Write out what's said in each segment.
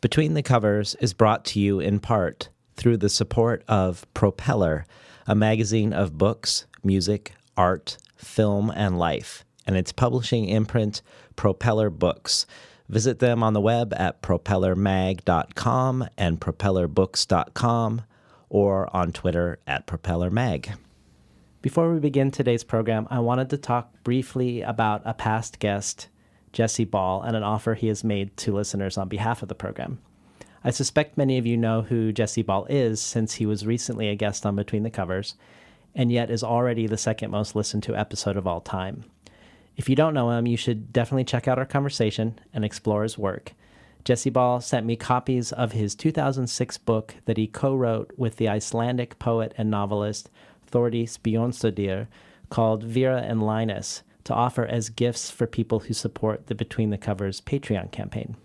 Between the Covers is brought to you in part through the support of Propeller, a magazine of books, music, art, film, and life, and its publishing imprint, Propeller Books. Visit them on the web at propellermag.com and propellerbooks.com or on Twitter at propellermag. Before we begin today's program, I wanted to talk briefly about a past guest, Jesse Ball, and an offer he has made to listeners on behalf of the program. I suspect many of you know who Jesse Ball is, since he was recently a guest on Between the Covers, and yet is already the second most listened to episode of all time. If you don't know him, you should definitely check out our conversation and explore his work. Jesse Ball sent me copies of his 2006 book that he co-wrote with the Icelandic poet and novelist Þórdís Björnsdóttir, called Vera and Linus, to offer as gifts for people who support the Between the Covers Patreon campaign.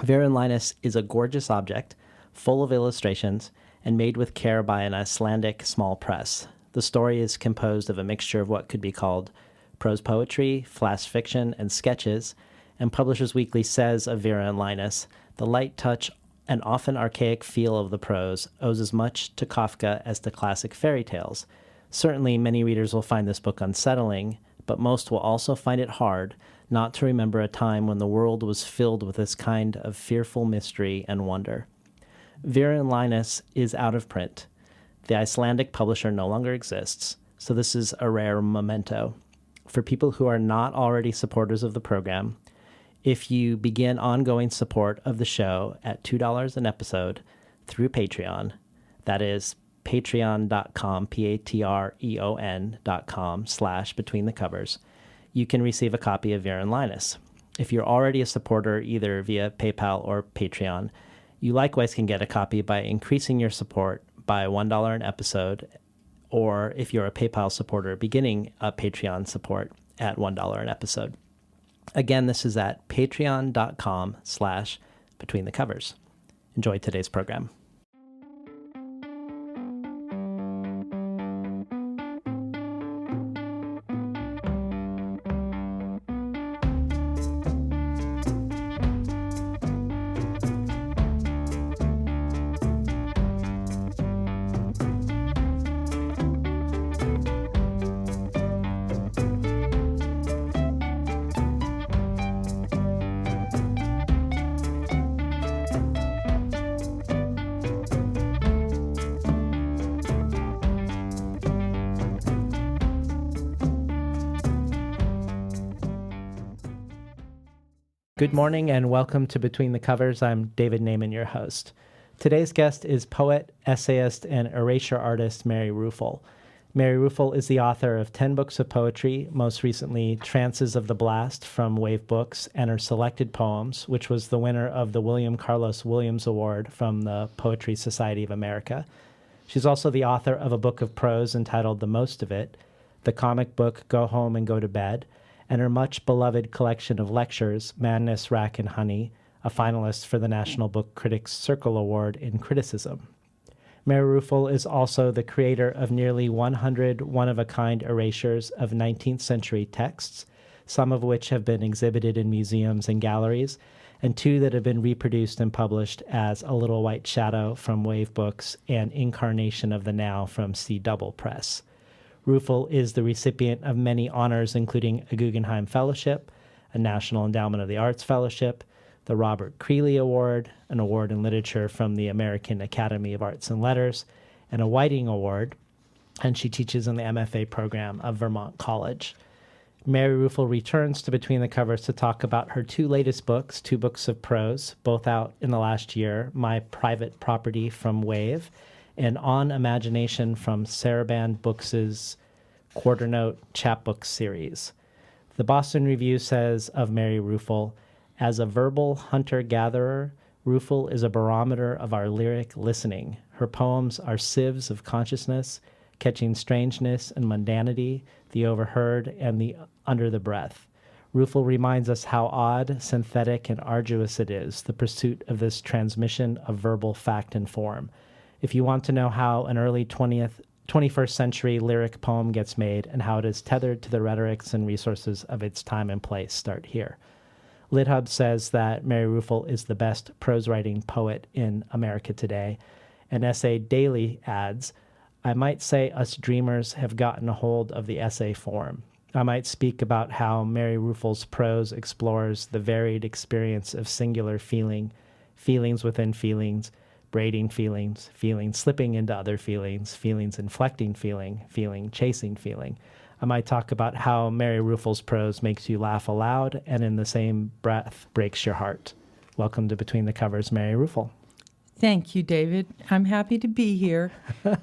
Vera and Linus is a gorgeous object, full of illustrations, and made with care by an Icelandic small press. The story is composed of a mixture of what could be called prose poetry, flash fiction, and sketches, and Publishers Weekly says of Vera and Linus, the light touch and often archaic feel of the prose owes as much to Kafka as to classic fairy tales. Certainly, many readers will find this book unsettling, but most will also find it hard not to remember a time when the world was filled with this kind of fearful mystery and wonder. Vera and Linus is out of print. The Icelandic publisher no longer exists, so this is a rare memento. For people who are not already supporters of the program, if you begin ongoing support of the show at $2 an episode through Patreon, that is patreon.com, patreon.com/betweenthecovers, you can receive a copy of Vera and Linus. If you're already a supporter either via PayPal or Patreon, you likewise can get a copy by increasing your support by $1 an episode, or if you're a PayPal supporter, beginning a Patreon support at $1 an episode. Again, this is at patreon.com/betweenthecovers. Enjoy today's program. Good morning and welcome to Between the Covers. I'm David Naiman, your host. Today's guest is poet, essayist, and erasure artist Mary Ruefle. Mary Ruefle is the author of 10 books of poetry, most recently Trances of the Blast from Wave Books, and her Selected Poems, which was the winner of the William Carlos Williams Award from the Poetry Society of America. She's also the author of a book of prose entitled The Most of It, the comic book Go Home and Go to Bed, and her much-beloved collection of lectures, Madness, Rack, and Honey, a finalist for the National Book Critics Circle Award in Criticism. Mary Ruefle is also the creator of nearly 100 one-of-a-kind erasures of 19th century texts, some of which have been exhibited in museums and galleries, and 2 that have been reproduced and published as A Little White Shadow from Wave Books and Incarnation of the Now from C. Double Press. Ruefle is the recipient of many honors, including a Guggenheim Fellowship, a National Endowment of the Arts Fellowship, the Robert Creeley Award, an award in literature from the American Academy of Arts and Letters, and a Whiting Award, and she teaches in the MFA program of Vermont College. Mary Ruefle returns to Between the Covers to talk about her 2 latest books, 2 books of prose, both out in the last year, My Private Property from Wave, and On Imagination from Saraband Books' Quarternote Chapbook series. The Boston Review says of Mary Ruefle, as a verbal hunter-gatherer, Ruefle is a barometer of our lyric listening. Her poems are sieves of consciousness, catching strangeness and mundanity, the overheard and the under the breath. Ruefle reminds us how odd, synthetic, and arduous it is, the pursuit of this transmission of verbal fact and form. If you want to know how an early 21st century lyric poem gets made and how it is tethered to the rhetorics and resources of its time and place, start here. LitHub says that Mary Ruefle is the best prose writing poet in America today. And Essay Daily adds, I might say us dreamers have gotten a hold of the essay form. I might speak about how Mary Ruefle's prose explores the varied experience of singular feeling, feelings within feelings, braiding feelings, feelings slipping into other feelings, feelings inflecting feeling, feeling chasing feeling. I might talk about how Mary Ruefle's prose makes you laugh aloud and in the same breath breaks your heart. Welcome to Between the Covers, Mary Ruefle. Thank you, David. I'm happy to be here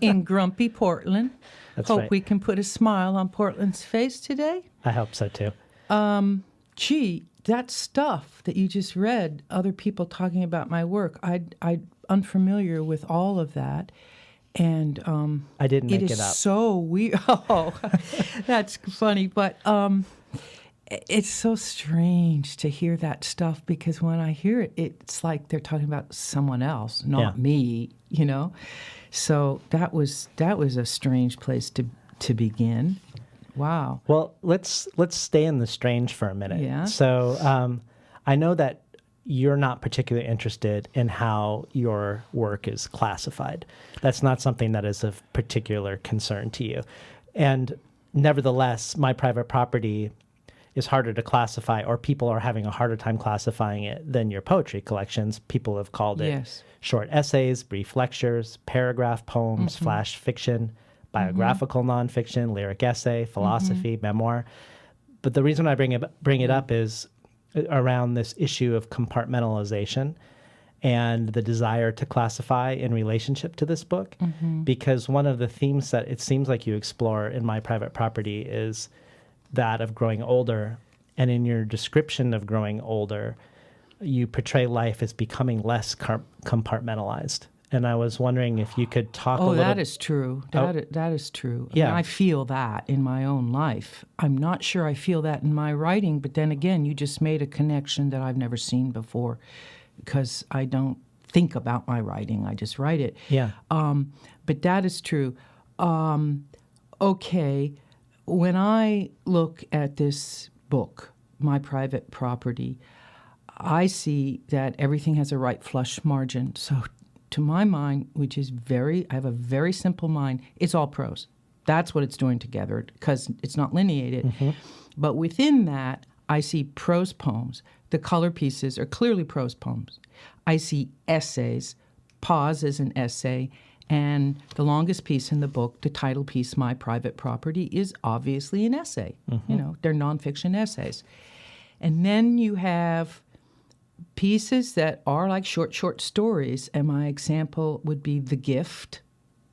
in grumpy Portland. That's Hope right. we can put a smile on Portland's face today. I hope so, too. Gee, that stuff that you just read, other people talking about my work, I'm unfamiliar with all of that. And I didn't make it is up. so weird. Oh, that's funny. But it's so strange to hear that stuff because when I hear it, it's like they're talking about someone else, not me, you know? So that was a strange place to begin. Wow. Well, let's stay in the strange for a minute. Yeah. So I know that you're not particularly interested in how your work is classified. That's not something that is of particular concern to you. And nevertheless, My Private Property is harder to classify, or people are having a harder time classifying it than your poetry collections. People have called it short essays, brief lectures, paragraph poems, flash fiction, biographical nonfiction, lyric essay, philosophy, memoir. But the reason I bring it up is around this issue of compartmentalization and the desire to classify in relationship to this book, because one of the themes that it seems like you explore in My Private Property is that of growing older. And in your description of growing older, you portray life as becoming less compartmentalized. And I was wondering if you could talk a little... Oh, that is true. That is true. Yeah. I mean, I feel that in my own life. I'm not sure I feel that in my writing, but then again, you just made a connection that I've never seen before because I don't think about my writing. I just write it. Yeah. But that is true. Okay, when I look at this book, My Private Property, I see that everything has a right flush margin. So to my mind, which is I have a very simple mind, it's all prose. That's what it's doing together because it's not lineated. But within that, I see prose poems. The color pieces are clearly prose poems. I see essays. Pause is an essay. And the longest piece in the book, the title piece, My Private Property, is obviously an essay. You know, they're nonfiction essays. And then you have pieces that are like short stories. And my example would be The Gift,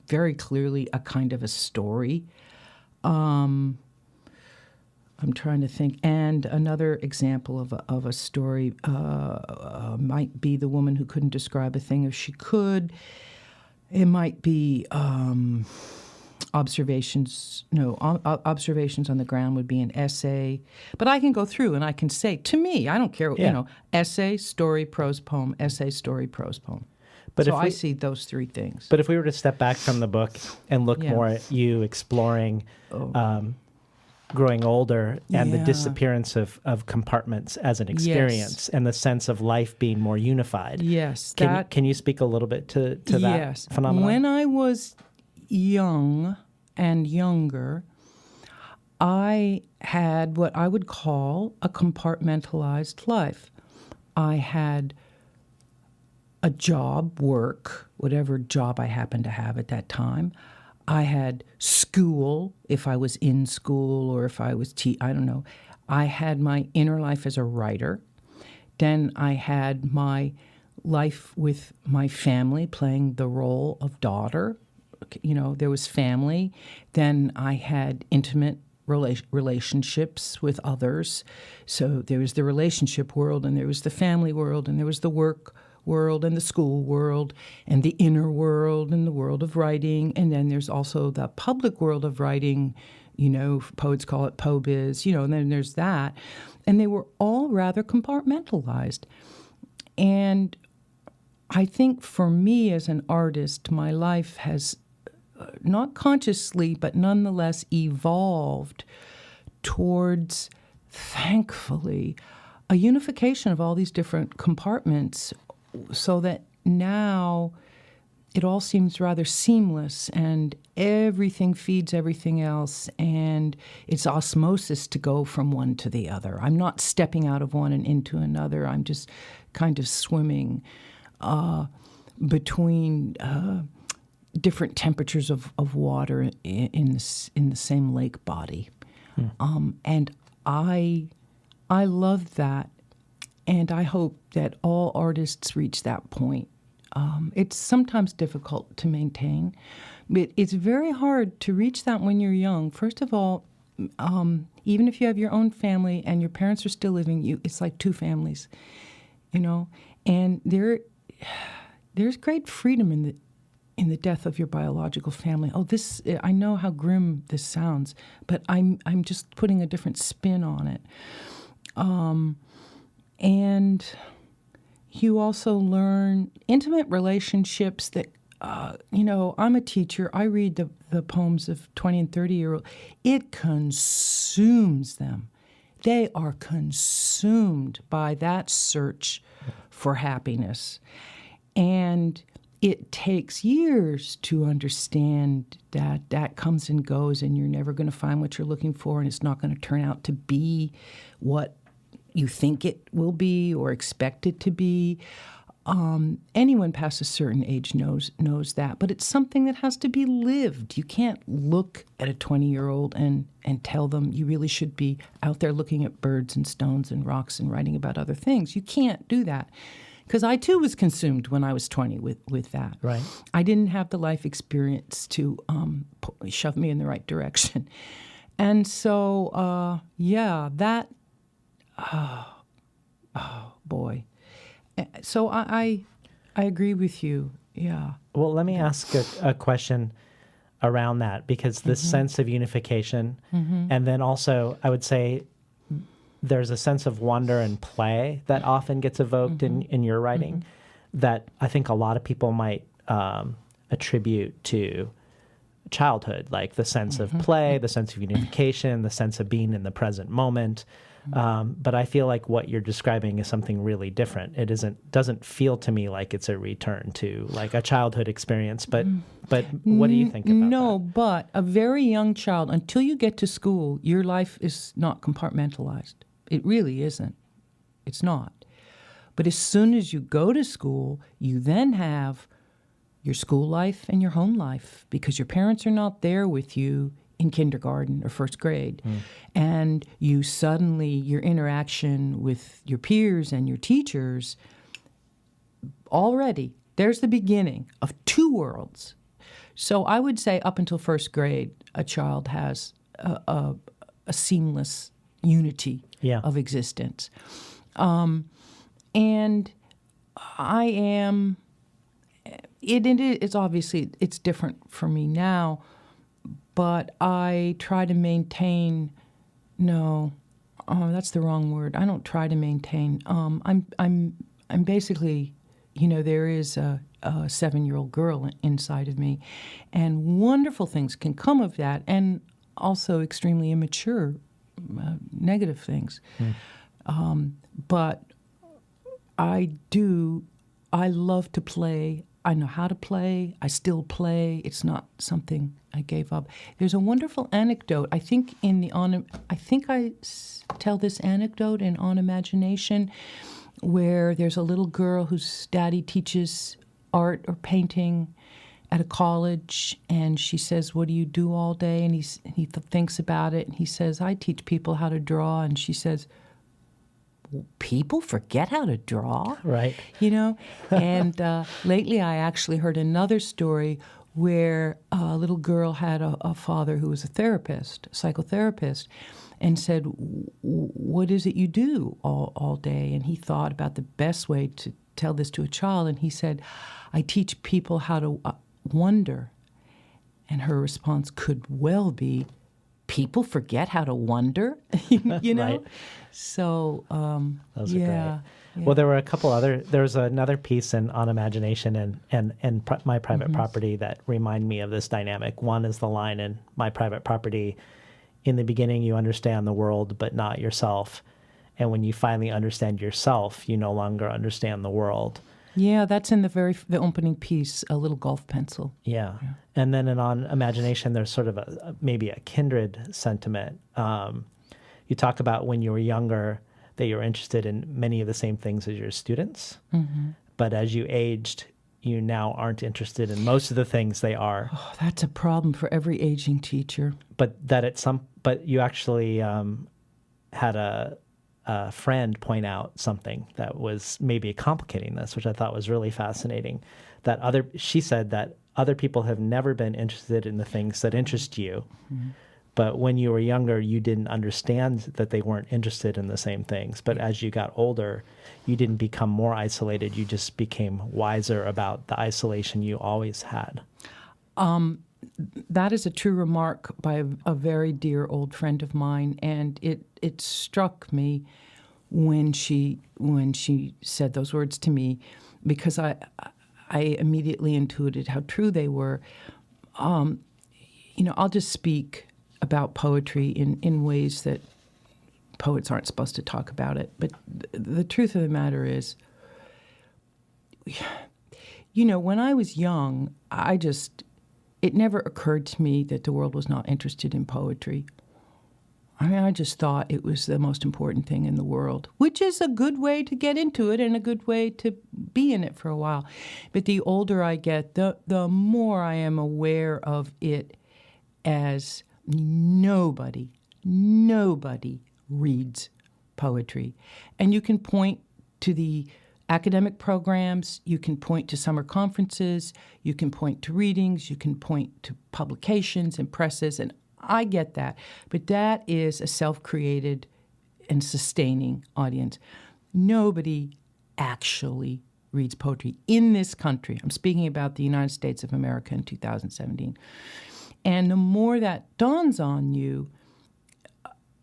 very clearly a kind of a story. I'm trying to think. And another example of a story might be The Woman Who Couldn't Describe a Thing If She Could. It might be observations on the ground would be an essay. But I can go through and I can say, to me, I don't care, essay, story, prose poem, essay, story, prose poem. But so I see those three things. But if we were to step back from the book and look more at you exploring growing older and the disappearance of compartments as an experience and the sense of life being more unified. Yes. Can you speak a little bit to that phenomenon? When I was young and younger, I had what I would call a compartmentalized life. I had a job, work, whatever job I happened to have at that time. I had school, if I was in school or if I was I don't know. I had my inner life as a writer. Then I had my life with my family, playing the role of daughter. You know, there was family. Then I had intimate relationships with others. So there was the relationship world, and there was the family world, and there was the work world and the school world and the inner world and the world of writing. And then there's also the public world of writing, you know, poets call it po-biz, you know, and then there's that. And they were all rather compartmentalized. And I think for me as an artist, my life has not consciously, but nonetheless evolved towards, thankfully, a unification of all these different compartments so that now it all seems rather seamless and everything feeds everything else, and it's osmosis to go from one to the other. I'm not stepping out of one and into another. I'm just kind of swimming between different temperatures of water in the same lake body. And I love that, and I hope that all artists reach that point. It's sometimes difficult to maintain, but it's very hard to reach that when you're young. First of all, even if you have your own family and your parents are still living, it's like two families, and there's great freedom in the death of your biological family. I know how grim this sounds, but I'm just putting a different spin on it. And you also learn intimate relationships that, I'm a teacher. I read the poems of 20 and 30-year-old. It consumes them. They are consumed by that search for happiness. And it takes years to understand that comes and goes, and you're never going to find what you're looking for, and it's not going to turn out to be what you think it will be or expect it to be. Anyone past a certain age knows that, but it's something that has to be lived. You can't look at a 20-year-old and tell them you really should be out there looking at birds and stones and rocks and writing about other things. You can't do that. Because I, too, was consumed when I was 20 with that. Right. I didn't have the life experience to shove me in the right direction. And so, that, boy. So I agree with you, yeah. Well, let me ask a question around that, because this sense of unification, and then also I would say there's a sense of wonder and play that often gets evoked in your writing that I think a lot of people might attribute to childhood, like the sense of play, the sense of unification, the sense of being in the present moment. But I feel like what you're describing is something really different. It doesn't feel to me like it's a return to like a childhood experience. But what do you think about that? No, but a very young child, until you get to school, your life is not compartmentalized. It really isn't. It's not. But as soon as you go to school, you then have your school life and your home life, because your parents are not there with you in kindergarten or first grade. And you suddenly, your interaction with your peers and your teachers, already, there's the beginning of two worlds. So I would say up until first grade, a child has a seamless unity of existence. And I am, it's obviously, it's different for me now, but I try to maintain, that's the wrong word. I don't try to maintain. I'm basically, there is a 7-year-old girl inside of me, and wonderful things can come of that, and also extremely immature, negative things. But I love to play. I know how to play. I still play. It's not something I gave up. There's a wonderful anecdote. I think I tell this anecdote in On Imagination, where there's a little girl whose daddy teaches art or painting at a college, and she says, "What do you do all day?" And he thinks about it, and he says, "I teach people how to draw." And she says, "People forget how to draw?" Right. And lately I actually heard another story where a little girl had a father who was a psychotherapist, and said, "What is it you do all day?" And he thought about the best way to tell this to a child, and he said, "I teach people how to wonder." And her response could well be, "People forget how to wonder?" Right. So, those are great. Yeah. Well, there was another piece On Imagination and My Private Property that remind me of this dynamic. One is the line in My Private Property, "In the beginning you understand the world, but not yourself." And when you finally understand yourself, you no longer understand the world. Yeah, that's in the opening piece, a little golf pencil. Yeah. And then on imagination, there's sort of maybe a kindred sentiment. You talk about when you were younger that you were interested in many of the same things as your students. Mm-hmm. But as you aged, you now aren't interested in most of the things they are. Oh, that's a problem for every aging teacher. But but you actually had a friend point out something that was maybe complicating this, which I thought was really fascinating. She said that other people have never been interested in the things that interest you. Mm-hmm. But when you were younger, you didn't understand that they weren't interested in the same things. But as you got older, you didn't become more isolated. You just became wiser about the isolation you always had. That is a true remark by a very dear old friend of mine, and it struck me when she said those words to me, because I immediately intuited how true they were. I'll just speak about poetry in ways that poets aren't supposed to talk about it. But the truth of the matter is, when I was young, it never occurred to me that the world was not interested in poetry. I mean, I just thought it was the most important thing in the world, which is a good way to get into it and a good way to be in it for a while. But the older I get, the more I am aware of it as nobody reads poetry. And you can point to the academic programs, you can point to summer conferences, you can point to readings, you can point to publications and presses, and I get that. But that is a self-created and sustaining audience. Nobody actually reads poetry in this country. I'm speaking about the United States of America in 2017. And the more that dawns on you,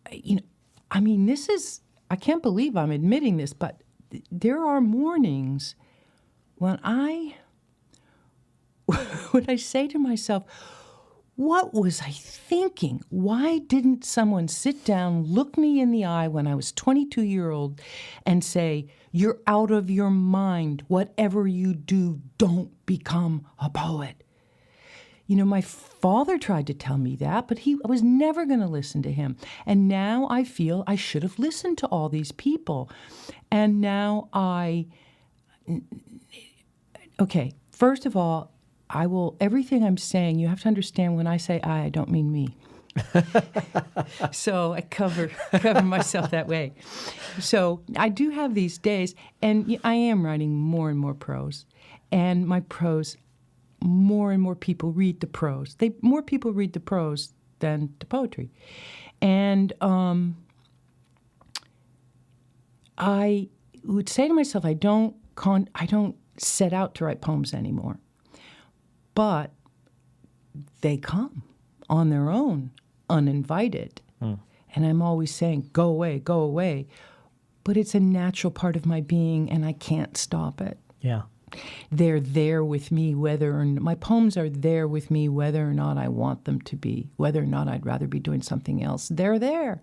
I can't believe I'm admitting this, but there are mornings when I say to myself, what was I thinking? Why didn't someone sit down, look me in the eye when I was 22-year-old and say, you're out of your mind. Whatever you do, don't become a poet. My father tried to tell me that, but I was never going to listen to him. And now I feel I should have listened to all these people. And now first of all, everything I'm saying, you have to understand when I say I don't mean me. So I cover myself that way. So I do have these days, and I am writing more and more prose. And my prose, more and more people read the prose. More people read the prose than the poetry. And I would say to myself, I don't set out to write poems anymore. But they come on their own, uninvited. Mm. And I'm always saying, go away, go away. But it's a natural part of my being, and I can't stop it. Yeah. They're there with me, my poems are there with me whether or not I want them to be, whether or not I'd rather be doing something else. They're there.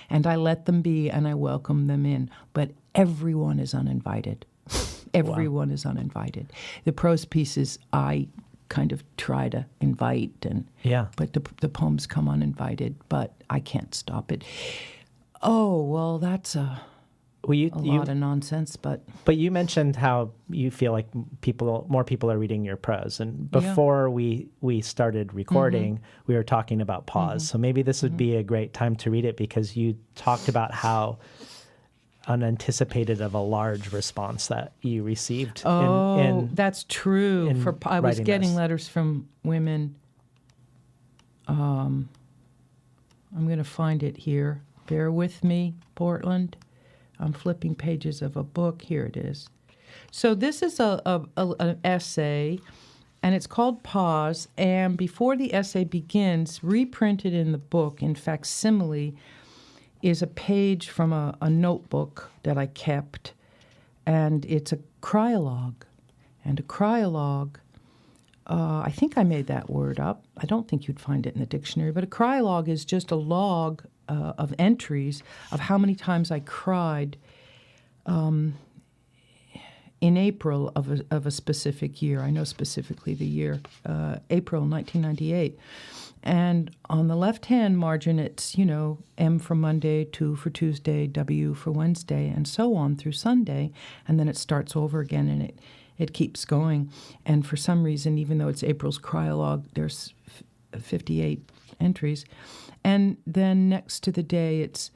And I let them be, and I welcome them in. But everyone is uninvited. Everyone is uninvited. The prose pieces I kind of try to invite, but the poems come uninvited, but I can't stop it. Oh, well, that's a lot of nonsense, but you mentioned how you feel like more people are reading your prose, and before we started recording, we were talking about pause. So maybe this would be a great time to read it, because you talked about how unanticipated of a large response that you received. That's true. I was getting letters from women. I'm going to find it here. Bear with me, Portland. I'm flipping pages of a book. Here it is. So this is an essay, and it's called Pause. And before the essay begins, reprinted in the book in facsimile, is a page from a notebook that I kept, and it's a cryologue. And a cryologue, I think I made that word up. I don't think you'd find it in the dictionary, but a cryologue is just a log of entries of how many times I cried in April of a specific year. I know specifically the year, April 1998. And on the left-hand margin, it's, M for Monday, 2 for Tuesday, W for Wednesday, and so on through Sunday. And then it starts over again, and it keeps going. And for some reason, even though it's April's cryologue, there's 58 entries. And then next to the day, it's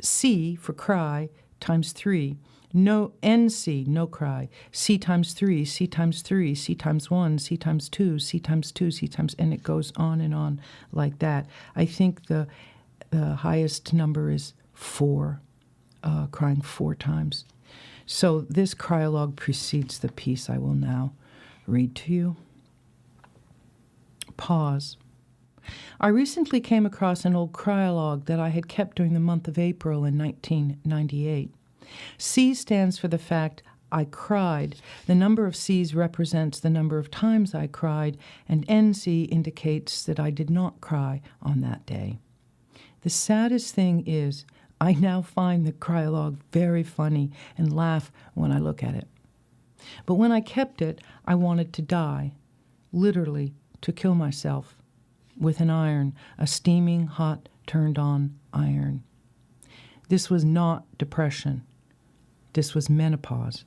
C for cry times 3. No NC, no cry. C times 3, C times 3, C times 1, C times 2, C times 2, C times, and it goes on like that. I think the highest number is 4, crying 4 times. So this cryologue precedes the piece I will now read to you. Pause. I recently came across an old cryologue that I had kept during the month of April in 1998. C stands for the fact I cried. The number of C's represents the number of times I cried, and NC indicates that I did not cry on that day. The saddest thing is I now find the cryologue very funny and laugh when I look at it. But when I kept it, I wanted to die, literally to kill myself, with an iron, a steaming, hot, turned-on iron. This was not depression. This was menopause.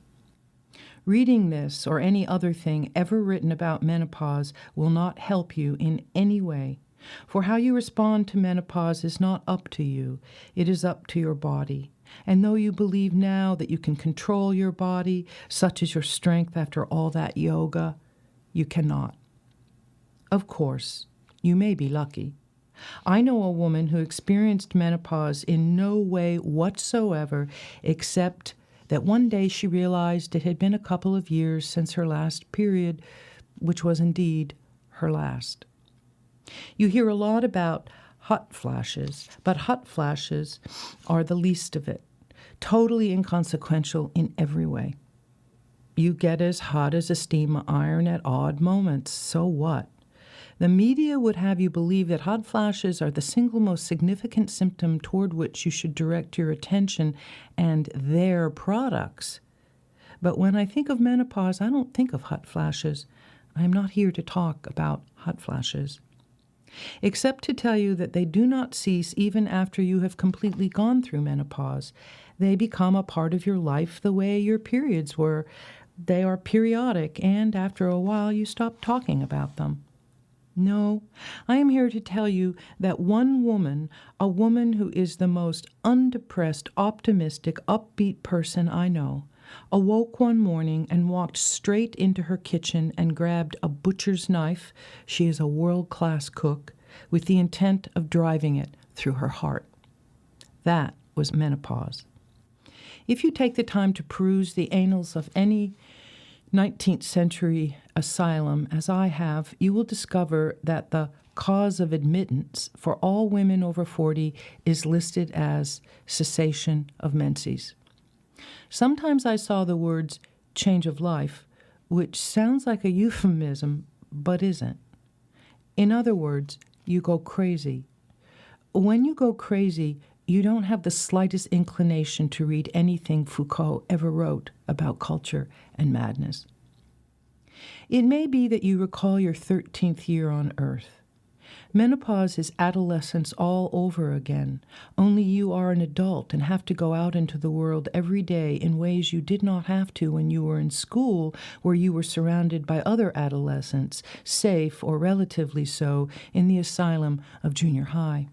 Reading this or any other thing ever written about menopause will not help you in any way, for how you respond to menopause is not up to you. It is up to your body. And though you believe now that you can control your body, such is your strength after all that yoga, you cannot. Of course, you may be lucky. I know a woman who experienced menopause in no way whatsoever except that one day she realized it had been a couple of years since her last period, which was indeed her last. You hear a lot about hot flashes, but hot flashes are the least of it, totally inconsequential in every way. You get as hot as a steam iron at odd moments, so what? The media would have you believe that hot flashes are the single most significant symptom toward which you should direct your attention and their products. But when I think of menopause, I don't think of hot flashes. I am not here to talk about hot flashes, except to tell you that they do not cease even after you have completely gone through menopause. They become a part of your life the way your periods were. They are periodic, and after a while you stop talking about them. No, I am here to tell you that one woman, a woman who is the most undepressed, optimistic, upbeat person I know, awoke one morning and walked straight into her kitchen and grabbed a butcher's knife, she is a world-class cook, with the intent of driving it through her heart. That was menopause. If you take the time to peruse the annals of any 19th century asylum, as I have, you will discover that the cause of admittance for all women over 40 is listed as cessation of menses. Sometimes I saw the words change of life, which sounds like a euphemism, but isn't. In other words, you go crazy. When you go crazy, you don't have the slightest inclination to read anything Foucault ever wrote about culture and madness. It may be that you recall your 13th year on Earth. Menopause is adolescence all over again, only you are an adult and have to go out into the world every day in ways you did not have to when you were in school, where you were surrounded by other adolescents, safe or relatively so in the asylum of junior high.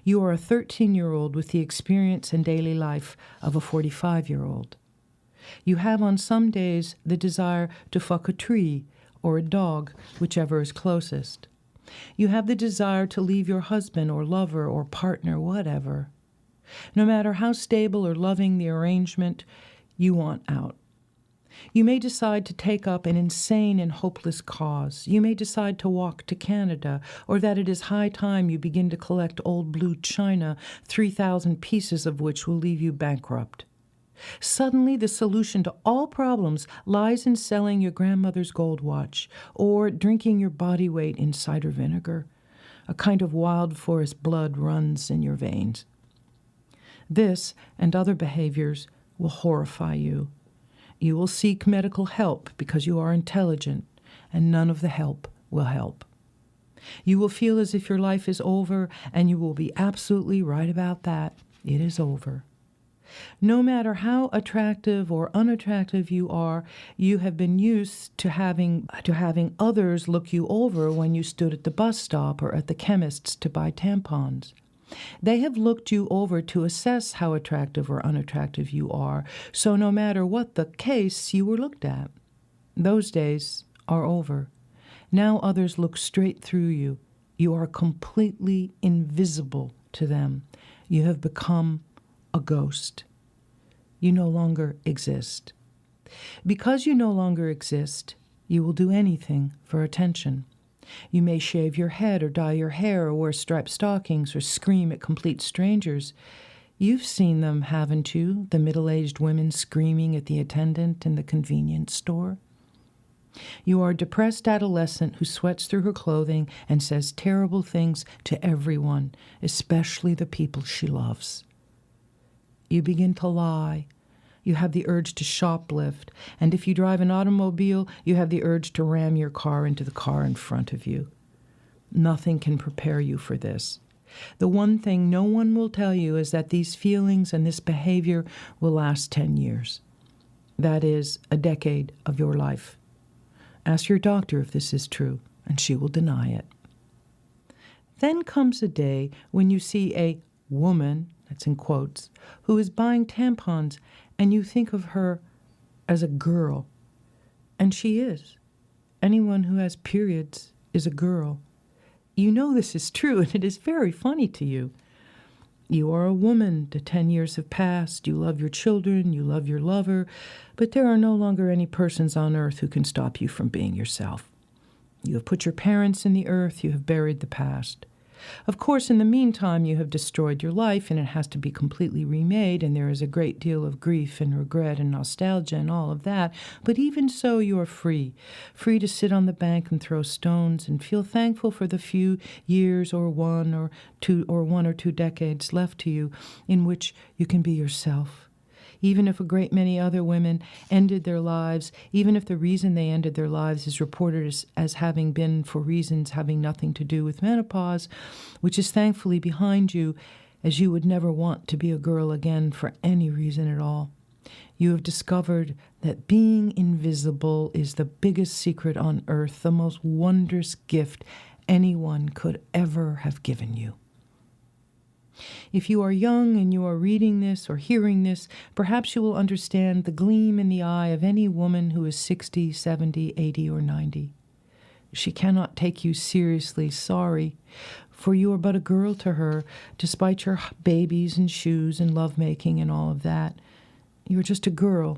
You are a 13-year-old with the experience and daily life of a 45-year-old. You have on some days the desire to fuck a tree or a dog, whichever is closest. You have the desire to leave your husband or lover or partner, whatever. No matter how stable or loving the arrangement, you want out. You may decide to take up an insane and hopeless cause. You may decide to walk to Canada, or that it is high time you begin to collect old blue china, 3,000 pieces of which will leave you bankrupt. Suddenly, the solution to all problems lies in selling your grandmother's gold watch or drinking your body weight in cider vinegar. A kind of wild forest blood runs in your veins. This and other behaviors will horrify you. You will seek medical help because you are intelligent, and none of the help will help. You will feel as if your life is over, and you will be absolutely right about that. It is over. No matter how attractive or unattractive you are, you have been used to having others look you over when you stood at the bus stop or at the chemist's to buy tampons. They have looked you over to assess how attractive or unattractive you are, so no matter what the case, you were looked at. Those days are over. Now others look straight through you. You are completely invisible to them. You have become a ghost. You no longer exist. Because you no longer exist, you will do anything for attention. You may shave your head or dye your hair or wear striped stockings or scream at complete strangers. You've seen them, haven't you, the middle-aged women screaming at the attendant in the convenience store? You are a depressed adolescent who sweats through her clothing and says terrible things to everyone, especially the people she loves. You begin to lie. You have the urge to shoplift, and if you drive an automobile, you have the urge to ram your car into the car in front of you. Nothing can prepare you for this. The one thing no one will tell you is that these feelings and this behavior will last 10 years. That is a decade of your life. Ask your doctor if this is true, and she will deny it. Then comes a day when you see a woman, that's in quotes, who is buying tampons, and you think of her as a girl. And she is. Anyone who has periods is a girl. You know this is true, and it is very funny to you. You are a woman. The 10 years have passed. You love your children. You love your lover. But there are no longer any persons on earth who can stop you from being yourself. You have put your parents in the earth. You have buried the past. Of course, in the meantime, you have destroyed your life, and it has to be completely remade, and there is a great deal of grief and regret and nostalgia and all of that. But even so, you are free to sit on the bank and throw stones and feel thankful for the few years or one or two decades left to you in which you can be yourself. Even if a great many other women ended their lives, even if the reason they ended their lives is reported as having been for reasons having nothing to do with menopause, which is thankfully behind you, as you would never want to be a girl again for any reason at all. You have discovered that being invisible is the biggest secret on earth, the most wondrous gift anyone could ever have given you. If you are young and you are reading this or hearing this, perhaps you will understand the gleam in the eye of any woman who is 60, 70, 80, or 90. She cannot take you seriously, sorry, for you are but a girl to her, despite your babies and shoes and lovemaking and all of that. You are just a girl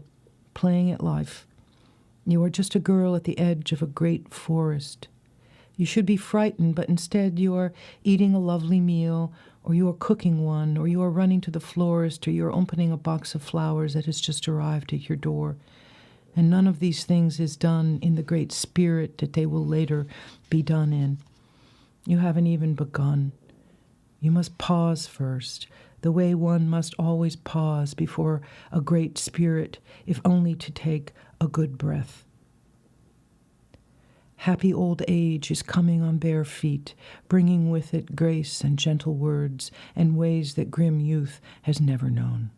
playing at life. You are just a girl at the edge of a great forest. You should be frightened, but instead you are eating a lovely meal, or you are cooking one, or you are running to the florist, or you are opening a box of flowers that has just arrived at your door. And none of these things is done in the great spirit that they will later be done in. You haven't even begun. You must pause first, the way one must always pause before a great spirit, if only to take a good breath. Happy old age is coming on bare feet, bringing with it grace and gentle words and ways that grim youth has never known.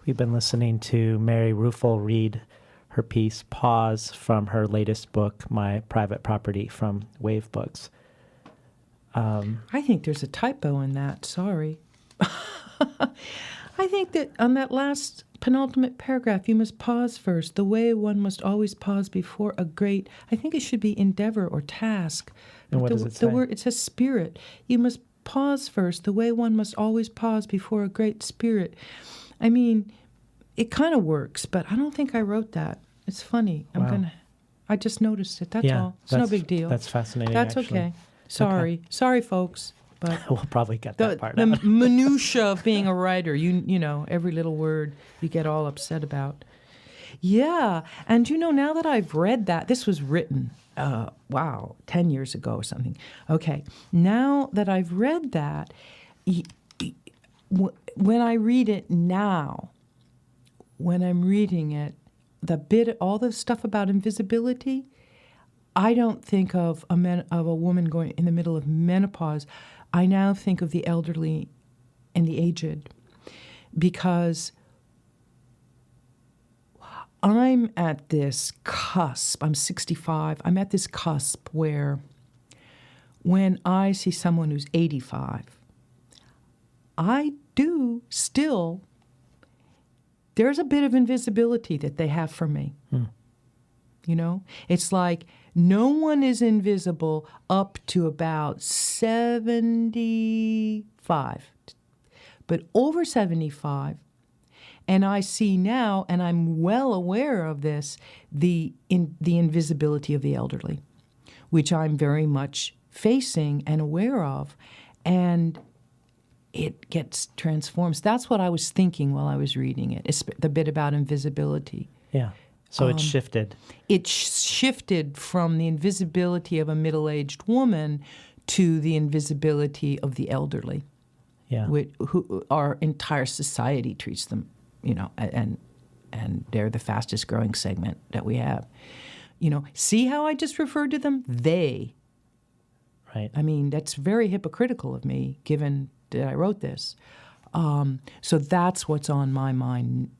We've been listening to Mary Ruefle read her piece, Pause, from her latest book, My Private Property, from Wave Books. I think there's a typo in that, sorry. I think that on that last penultimate paragraph, you must pause first, the way one must always pause before a great, I think it should be endeavor or task. And what does it say? The word, it says spirit. You must pause first, the way one must always pause before a great spirit. I mean, it kind of works, but I don't think I wrote that. It's funny. Wow. I just noticed it, that's all. It's no big deal. That's fascinating, That's actually. okay. Sorry. Okay. Sorry, folks. But We'll probably get that part the out. minutia of being a writer, you know, every little word you get all upset about. Yeah. And now that I've read that, this was written, 10 years ago or something. Okay. Now that I've read that, when I read it now, when I'm reading it, all the stuff about invisibility, I don't think of a woman going in the middle of menopause. I now think of the elderly and the aged, because I'm at this cusp. I'm 65. I'm at this cusp where when I see someone who's 85, I do still, there's a bit of invisibility that they have for me. It's like no one is invisible up to about 75. But over 75, and I see now, and I'm well aware of this, the invisibility of the elderly, which I'm very much facing and aware of, and it gets transformed. That's what I was thinking while I was reading it, it's the bit about invisibility. Yeah. So it shifted. It shifted from the invisibility of a middle-aged woman to the invisibility of the elderly. Yeah. Who our entire society treats them, and they're the fastest growing segment that we have. See how I just referred to them? They. Right. I mean, that's very hypocritical of me, given that I wrote this. So that's what's on my mind.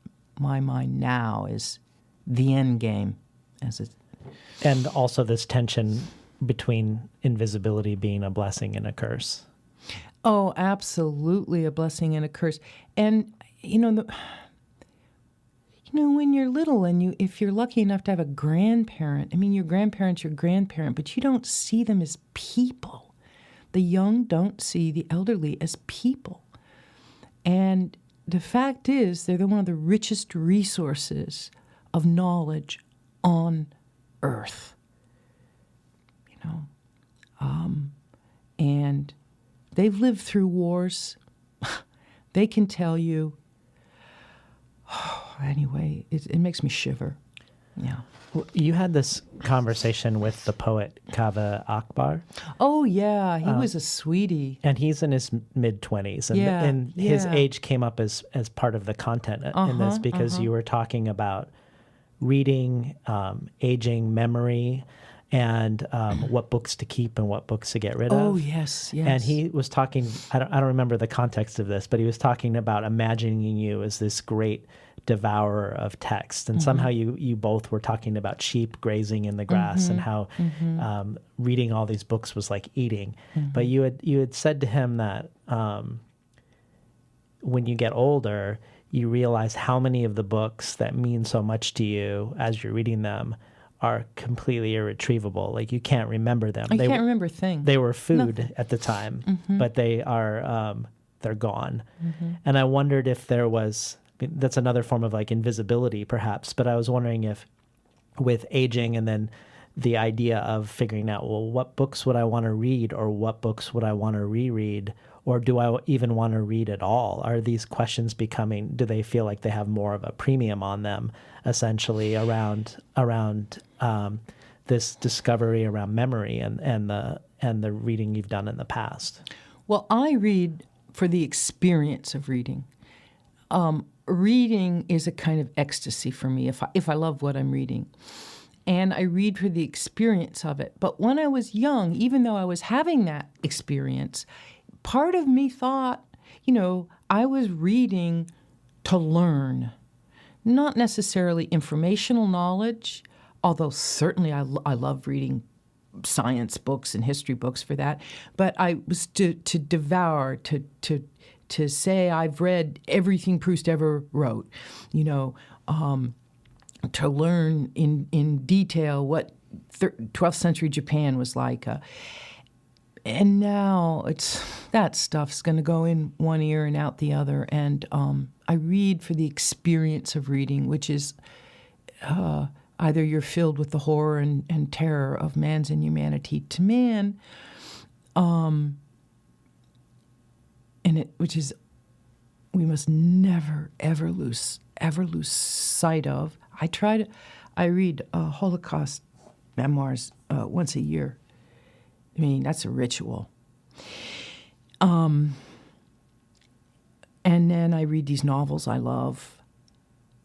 My mind now is the end game, and also this tension between invisibility being a blessing and a curse. Oh, absolutely, a blessing and a curse. And when you're little and if you're lucky enough to have a grandparent, your grandparent's your grandparent, but you don't see them as people. The young don't see the elderly as people. And the fact is, they're one of the richest resources of knowledge on Earth. And they've lived through wars. They can tell you. Anyway, it makes me shiver. Yeah. Well, you had this conversation with the poet Kaveh Akbar. Oh, yeah. He was a sweetie. And he's in his mid-20s. And his age came up as part of the content in this, because you were talking about reading, aging, memory, and what books to keep and what books to get rid of. Oh, yes. And he was talking, I don't remember the context of this, but he was talking about imagining you as this great devourer of text. And somehow you both were talking about sheep grazing in the grass and how reading all these books was like eating. But you had said to him that when you get older, you realize how many of the books that mean so much to you as you're reading them are completely irretrievable. Like, you can't remember them. I can't remember a thing. They were food at the time, but they are they're gone. And I wondered if there was, that's another form of like invisibility perhaps, but I was wondering if with aging and then the idea of figuring out, well, what books would I want to read, or what books would I want to reread, or do I even want to read at all? Are these questions becoming, do they feel like they have more of a premium on them, essentially around this discovery around memory and the reading you've done in the past? Well, I read for the experience of reading. Reading is a kind of ecstasy for me if I love what I'm reading. And I read for the experience of it. But when I was young, even though I was having that experience, part of me thought, I was reading to learn, not necessarily informational knowledge, although certainly I love reading science books and history books for that. But I was to devour, to say I've read everything Proust ever wrote, to learn in detail what 12th century Japan was like. And now that stuff's going to go in one ear and out the other. And I read for the experience of reading, which is either you're filled with the horror and terror of man's inhumanity to man, which is we must never ever lose sight of I read Holocaust memoirs once a year. I mean, that's a ritual. And then I read these novels I love.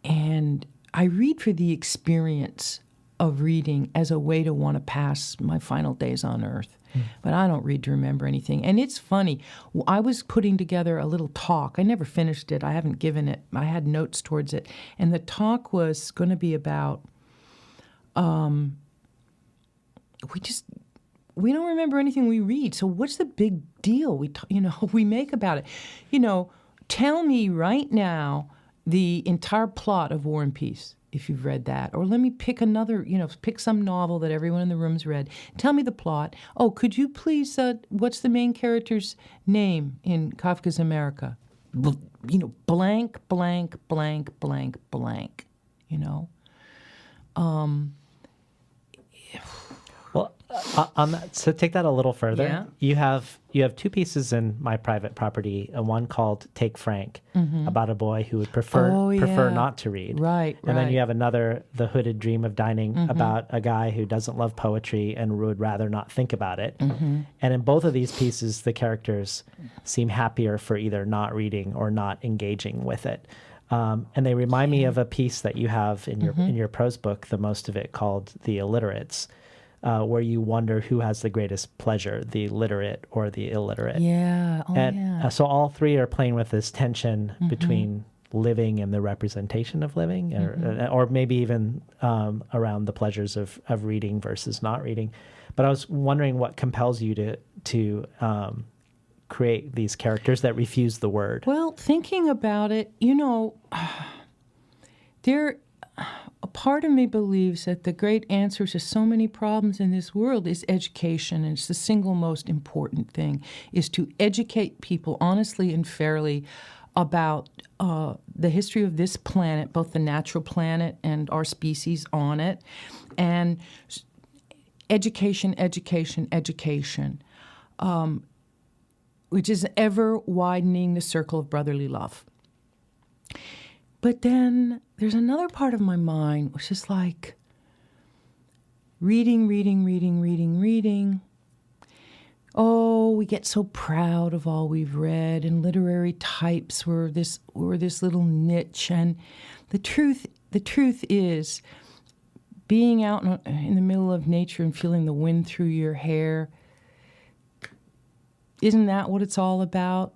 And I read for the experience of reading as a way to want to pass my final days on earth. But I don't read to remember anything. And it's funny. I was putting together a little talk. I never finished it. I haven't given it. I had notes towards it. And the talk was going to be about we don't remember anything we read. So what's the big deal we make about it? Tell me right now the entire plot of War and Peace, if you've read that. Or let me pick another, pick some novel that everyone in the room's read. Tell me the plot. Oh, could you please, what's the main character's name in Kafka's America? Blank, blank, blank, blank, blank, Well, on that, so take that a little further. Yeah. You have two pieces in My Private Property. One called Take Frank, about a boy who would prefer not to read. Right. And then you have another, The Hooded Dream of Dining, about a guy who doesn't love poetry and would rather not think about it. And in both of these pieces, the characters seem happier for either not reading or not engaging with it. And they remind me of a piece that you have in your prose book, the most of it, called The Illiterates, where you wonder who has the greatest pleasure, the literate or the illiterate. Yeah. So all three are playing with this tension between living and the representation of living, or maybe even around the pleasures of reading versus not reading. But I was wondering what compels you to create these characters that refuse the word. Well, thinking about it, a part of me believes that the great answer to so many problems in this world is education, and it's the single most important thing, is to educate people honestly and fairly about the history of this planet, both the natural planet and our species on it, and education, which is ever widening the circle of brotherly love. But then there's another part of my mind which is like reading. Oh, we get so proud of all we've read, and literary types were this little niche. And the truth is, being out in the middle of nature and feeling the wind through your hair, isn't that what it's all about?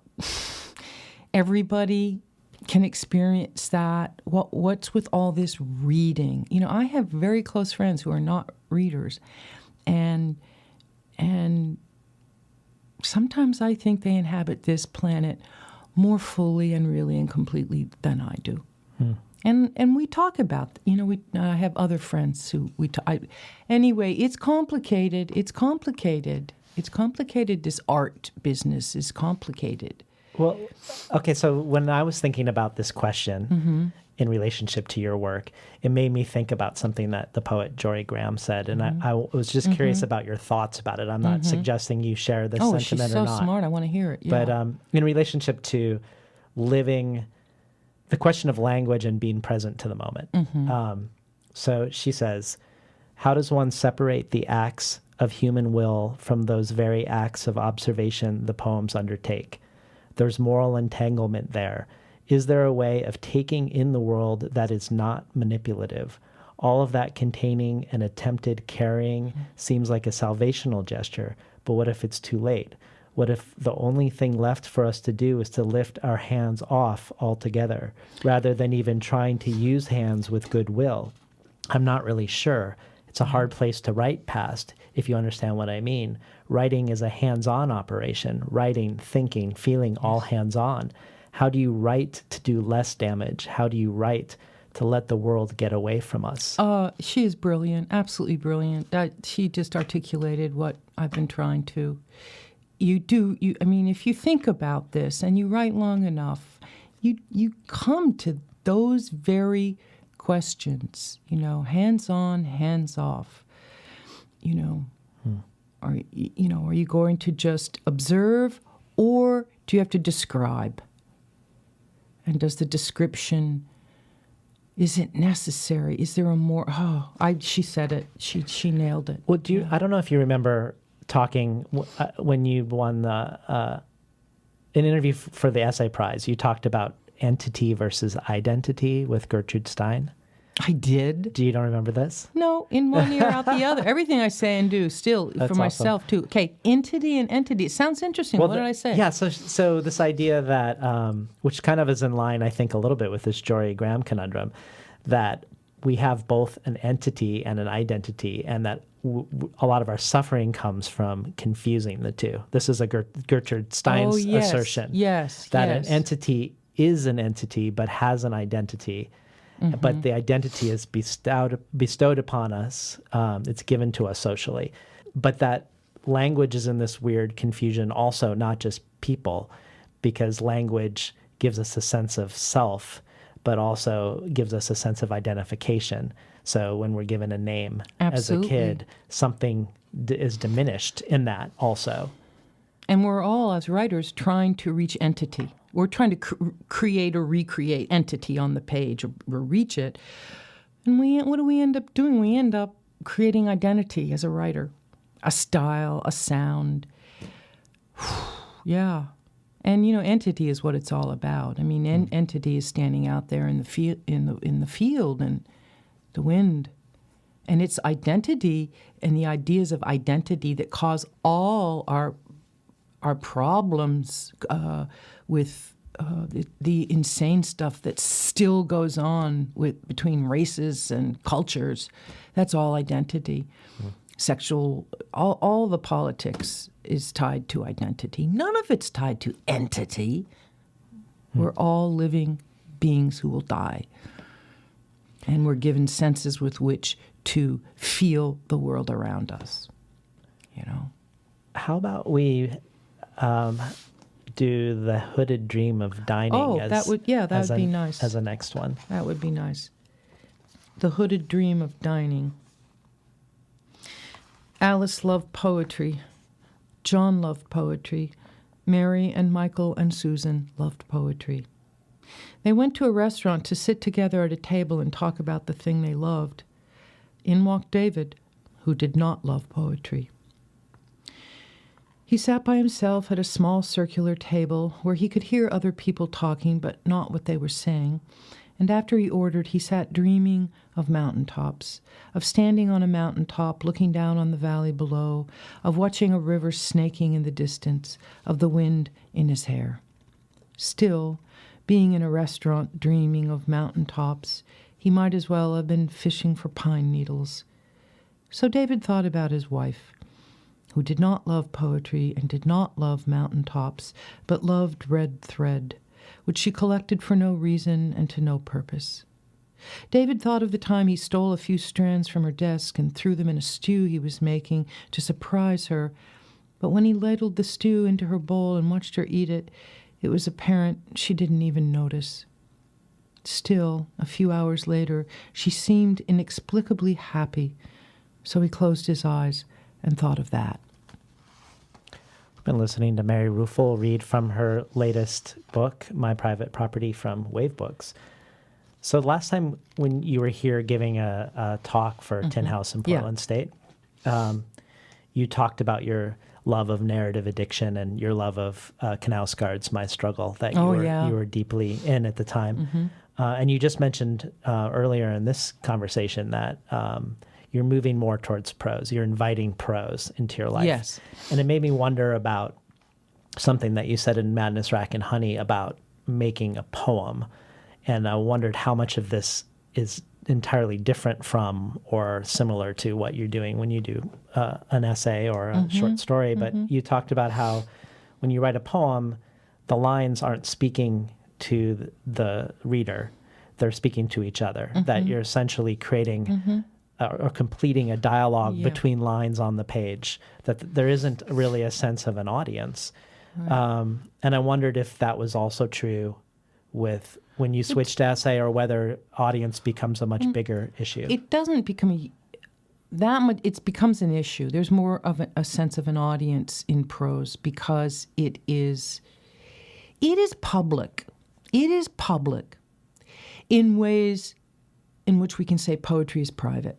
Everybody can experience that. What's with all this reading? I have very close friends who are not readers, and sometimes I think they inhabit this planet more fully and really and completely than I do. And we talk about, I have other friends who anyway, it's complicated. This art business is complicated. Well, okay, so when I was thinking about this question in relationship to your work, it made me think about something that the poet Jory Graham said, and I was just curious about your thoughts about it. I'm not suggesting you share this sentiment or not. Oh, she's so smart. I want to hear it. Yeah. But in relationship to living, the question of language and being present to the moment. So she says, how does one separate the acts of human will from those very acts of observation the poems undertake? There's moral entanglement there. Is there a way of taking in the world that is not manipulative? All of that containing an attempted carrying seems like a salvational gesture, but what if it's too late? What if the only thing left for us to do is to lift our hands off altogether, rather than even trying to use hands with goodwill? I'm not really sure. It's a hard place to write past, if you understand what I mean. Writing is a hands-on operation. Writing, thinking, feeling, all hands-on. How do you write to do less damage? How do you write to let the world get away from us? She is brilliant, absolutely brilliant. She just articulated what I've been trying to. If you think about this and you write long enough, you come to those very questions, hands on, hands off. Are you going to just observe, or do you have to describe? And does the description, Is it necessary? Is there a more? Oh, she said it. She nailed it. Well, I don't know if you remember talking when you won an interview for the essay prize. You talked about entity versus identity with Gertrude Stein. I did. Do you don't remember this? No, in one ear, out the other. Everything I say and do, still That's for myself too. Okay, entity and entity. It sounds interesting. What did I say? Yeah, so this idea that, which kind of is in line, I think, a little bit with this Jory Graham conundrum, that we have both an entity and an identity, and that a lot of our suffering comes from confusing the two. This is a Gertrude Stein's assertion. Yes, that an entity is an entity but has an identity. Mm-hmm. But the identity is bestowed upon us. It's given to us socially. But that language is in this weird confusion also, not just people, because language gives us a sense of self, but also gives us a sense of identification. So when we're given a name as a kid, something is diminished in that also. And we're all, as writers, trying to reach entity. We're trying to create or recreate entity on the page or reach it. And what do we end up doing? We end up creating identity as a writer, a style, a sound. Yeah. And, entity is what it's all about. I mean, entity is standing out there in the field and the wind. And it's identity and the ideas of identity that cause all our problems with the insane stuff that still goes on between races and cultures. That's all identity. Sexual, all the politics is tied to identity. None of it's tied to entity. We're all living beings who will die. And we're given senses with which to feel the world around us. How about we do The Hooded Dream of Dining? Oh, that would be nice. As a next one. That would be nice. The Hooded Dream of Dining. Alice loved poetry. John loved poetry. Mary and Michael and Susan loved poetry. They went to a restaurant to sit together at a table and talk about the thing they loved. In walked David, who did not love poetry. He sat by himself at a small circular table where he could hear other people talking but not what they were saying, and after he ordered, he sat dreaming of mountaintops, of standing on a mountaintop looking down on the valley below, of watching a river snaking in the distance, of the wind in his hair. Still, being in a restaurant dreaming of mountaintops, he might as well have been fishing for pine needles. So David thought about his wife, who did not love poetry and did not love mountaintops, but loved red thread, which she collected for no reason and to no purpose. David thought of the time he stole a few strands from her desk and threw them in a stew he was making to surprise her, but when he ladled the stew into her bowl and watched her eat it, it was apparent she didn't even notice. Still, a few hours later, she seemed inexplicably happy, so he closed his eyes and thought of that. I've been listening to Mary Ruefle read from her latest book, My Private Property, from Wave Books. So last time when you were here giving a talk for Tin House in Portland State, you talked about your love of narrative addiction and your love of Knausgaard's My Struggle that you were deeply in at the time. And you just mentioned earlier in this conversation that you're moving more towards prose. You're inviting prose into your life. Yes. And it made me wonder about something that you said in Madness, Rack, and Honey about making a poem. And I wondered how much of this is entirely different from or similar to what you're doing when you do an essay or a short story. But you talked about how when you write a poem, the lines aren't speaking to the reader. They're speaking to each other, that you're essentially creating or completing a dialogue between lines on the page, that there isn't really a sense of an audience. Right. And I wondered if that was also true with when you switch to essay, or whether audience becomes a much bigger issue. It doesn't become that much. It becomes an issue. There's more of a sense of an audience in prose because it is public. It is public in ways in which we can say poetry is private.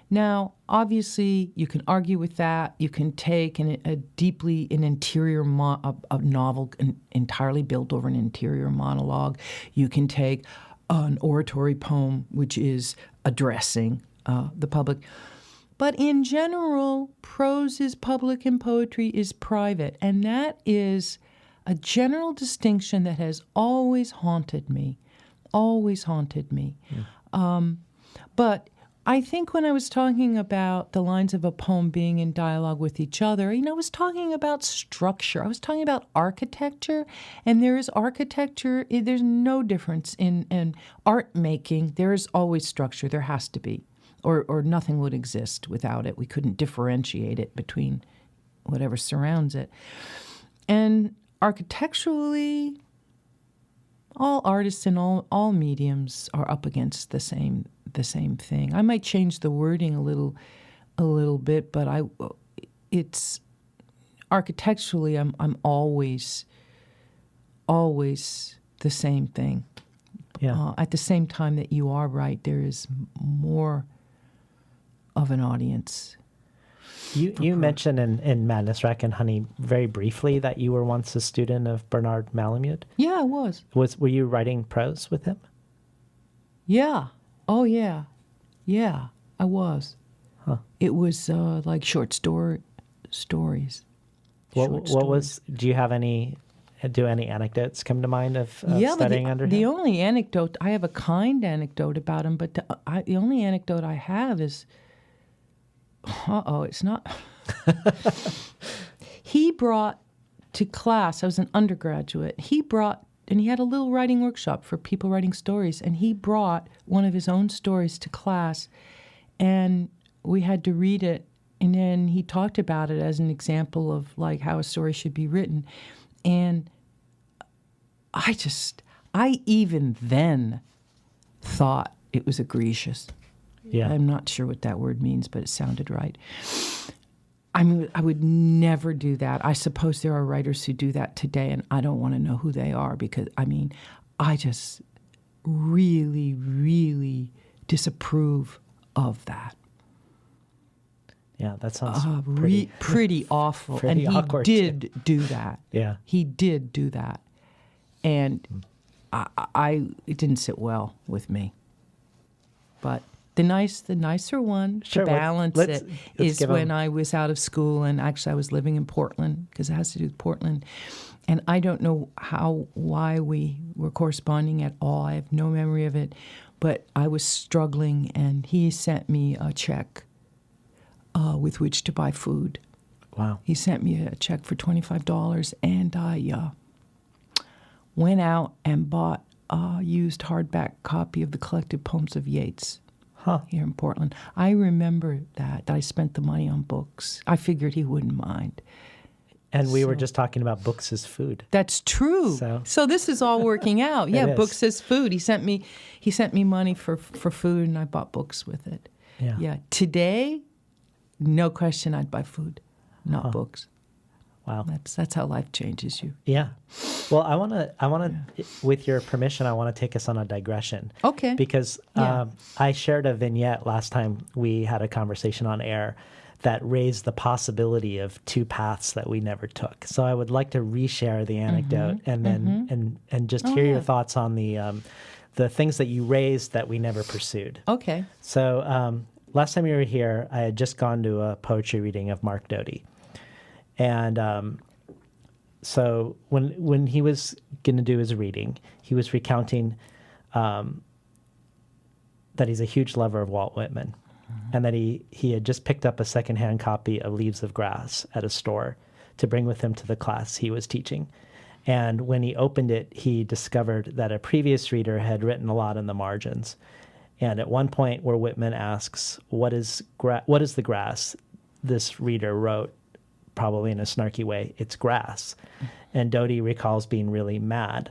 Now, obviously, you can argue with that. You can take an interior a novel entirely built over an interior monologue. You can take an oratory poem, which is addressing the public. But in general, prose is public and poetry is private. And that is a general distinction that has always haunted me. Always haunted me. Yeah. But I think when I was talking about the lines of a poem being in dialogue with each other, I was talking about structure. I was talking about architecture, and there is architecture. There's no difference in art making. There is always structure. There has to be, or nothing would exist without it. We couldn't differentiate it between whatever surrounds it. And architecturally, all artists in all mediums are up against the same thing. I might change the wording a little bit, but it's architecturally I'm always the same thing. Yeah. At the same time that you are right, there is more of an audience. You mentioned in Madness, Rack, and Honey very briefly that you were once a student of Bernard Malamud. Yeah, I was. Were you writing prose with him? Yeah. Oh, yeah. Yeah, I was. Huh. It was like short stories. Do you have any anecdotes come to mind of studying under him? The only anecdote, I have a kind anecdote about him, but the only anecdote I have is, it's not. He brought to class, I was an undergraduate, and he had a little writing workshop for people writing stories, and he brought one of his own stories to class, and we had to read it, and then he talked about it as an example of like how a story should be written. And I even then thought it was egregious. Yeah. I'm not sure what that word means, but it sounded right. I mean, I would never do that. I suppose there are writers who do that today, and I don't want to know who they are because, I just really, really disapprove of that. Yeah, that sounds pretty awful. Pretty and awkward. He did do that. Yeah. He did do that. And it didn't sit well with me. But the nicer one to balance it is when I was out of school, and actually I was living in Portland because it has to do with Portland. And I don't know why we were corresponding at all. I have no memory of it. But I was struggling, and he sent me a check with which to buy food. Wow. He sent me a check for $25, and I went out and bought a used hardback copy of the collected poems of Yeats here in Portland. I remember that I spent the money on books. I figured he wouldn't mind. And we were just talking about books as food. That's true. So this is all working out. Yeah, books as food. He sent me money for food, and I bought books with it. Yeah. Today, no question, I'd buy food, not books. Wow. That's how life changes you. Yeah. Well, I want to, with your permission, I want to take us on a digression. Okay. Because I shared a vignette last time we had a conversation on air that raised the possibility of two paths that we never took. So I would like to reshare the anecdote and then and just hear your thoughts on the things that you raised that we never pursued. Okay. So last time you were here, I had just gone to a poetry reading of Mark Doty. And so when he was going to do his reading, he was recounting that he's a huge lover of Walt Whitman, and that he had just picked up a secondhand copy of Leaves of Grass at a store to bring with him to the class he was teaching. And when he opened it, he discovered that a previous reader had written a lot in the margins. And at one point where Whitman asks, what is the grass? This reader wrote, probably in a snarky way, it's grass. And Doty recalls being really mad,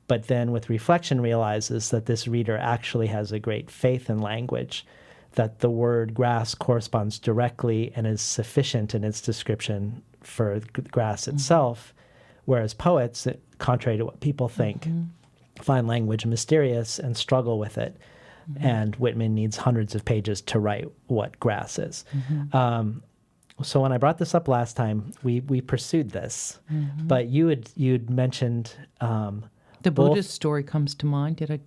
but then with reflection realizes that this reader actually has a great faith in language, that the word grass corresponds directly and is sufficient in its description for grass itself, whereas poets, contrary to what people think, find language mysterious and struggle with it. and Whitman needs hundreds of pages to write what grass is. So when I brought this up last time, we pursued this, but you'd mentioned the Buddhist story comes to mind.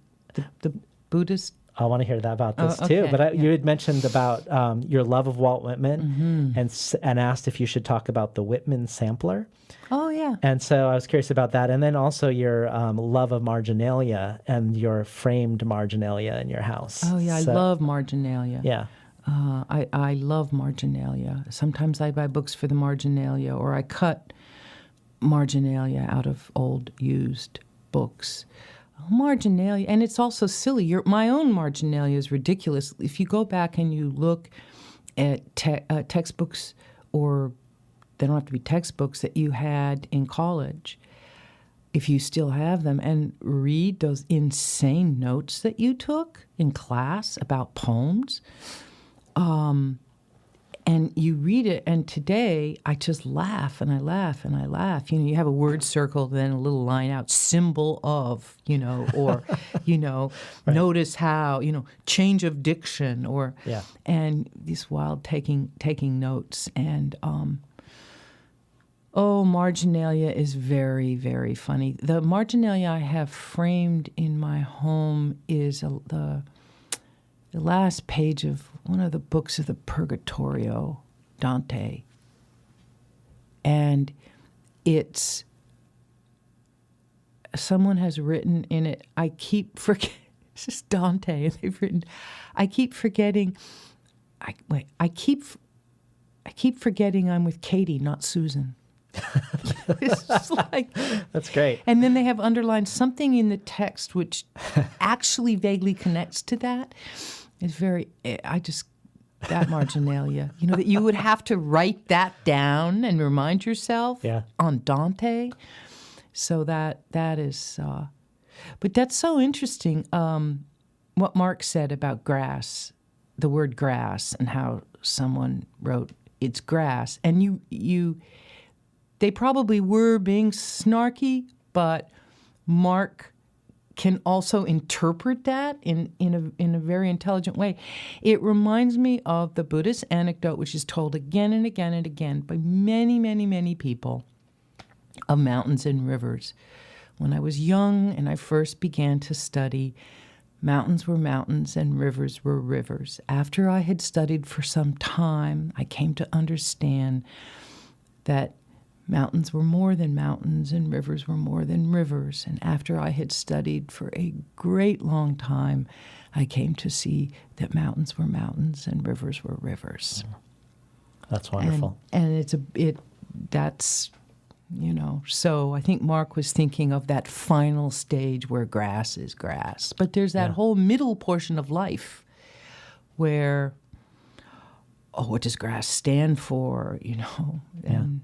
The Buddhist? I want to hear that about this okay, too. But you had mentioned about your love of Walt Whitman and asked if you should talk about the Whitman sampler. Oh, yeah. And so I was curious about that. And then also your love of marginalia and your framed marginalia in your house. Oh, yeah. So, I love marginalia. Yeah. I love marginalia. Sometimes I buy books for the marginalia, or I cut marginalia out of old used books. Marginalia, and it's also silly. My own marginalia is ridiculous. If you go back and you look at textbooks, or they don't have to be textbooks that you had in college, if you still have them, and read those insane notes that you took in class about poems, and you read it, and today I just laugh and I laugh and I laugh. You know, you have a word circled, then a little line out, symbol of, or, right. Notice how, change of diction, or, and this wild taking notes. And, marginalia is very, very funny. The marginalia I have framed in my home is the last page of one of the books of the Purgatorio, Dante. And someone has written in it, I keep forgetting, this is Dante, and they've written, I keep forgetting, I keep forgetting I'm with Katie, not Susan. It's just like, that's great. And then they have underlined something in the text which actually vaguely connects to that. It's that marginalia, that you would have to write that down and remind yourself on Dante. So that is, but that's so interesting. What Mark said about grass, the word grass, and how someone wrote it's grass, and they probably were being snarky, but Mark can also interpret that in a very intelligent way. It reminds me of the Buddhist anecdote, which is told again and again and again by many, many, many people, of mountains and rivers. When I was young and I first began to study, mountains were mountains and rivers were rivers. After I had studied for some time, I came to understand that mountains were more than mountains and rivers were more than rivers. And after I had studied for a great long time, I came to see that mountains were mountains and rivers were rivers. That's wonderful. And that's, so I think Mark was thinking of that final stage where grass is grass. But there's that whole middle portion of life where, what does grass stand for, and,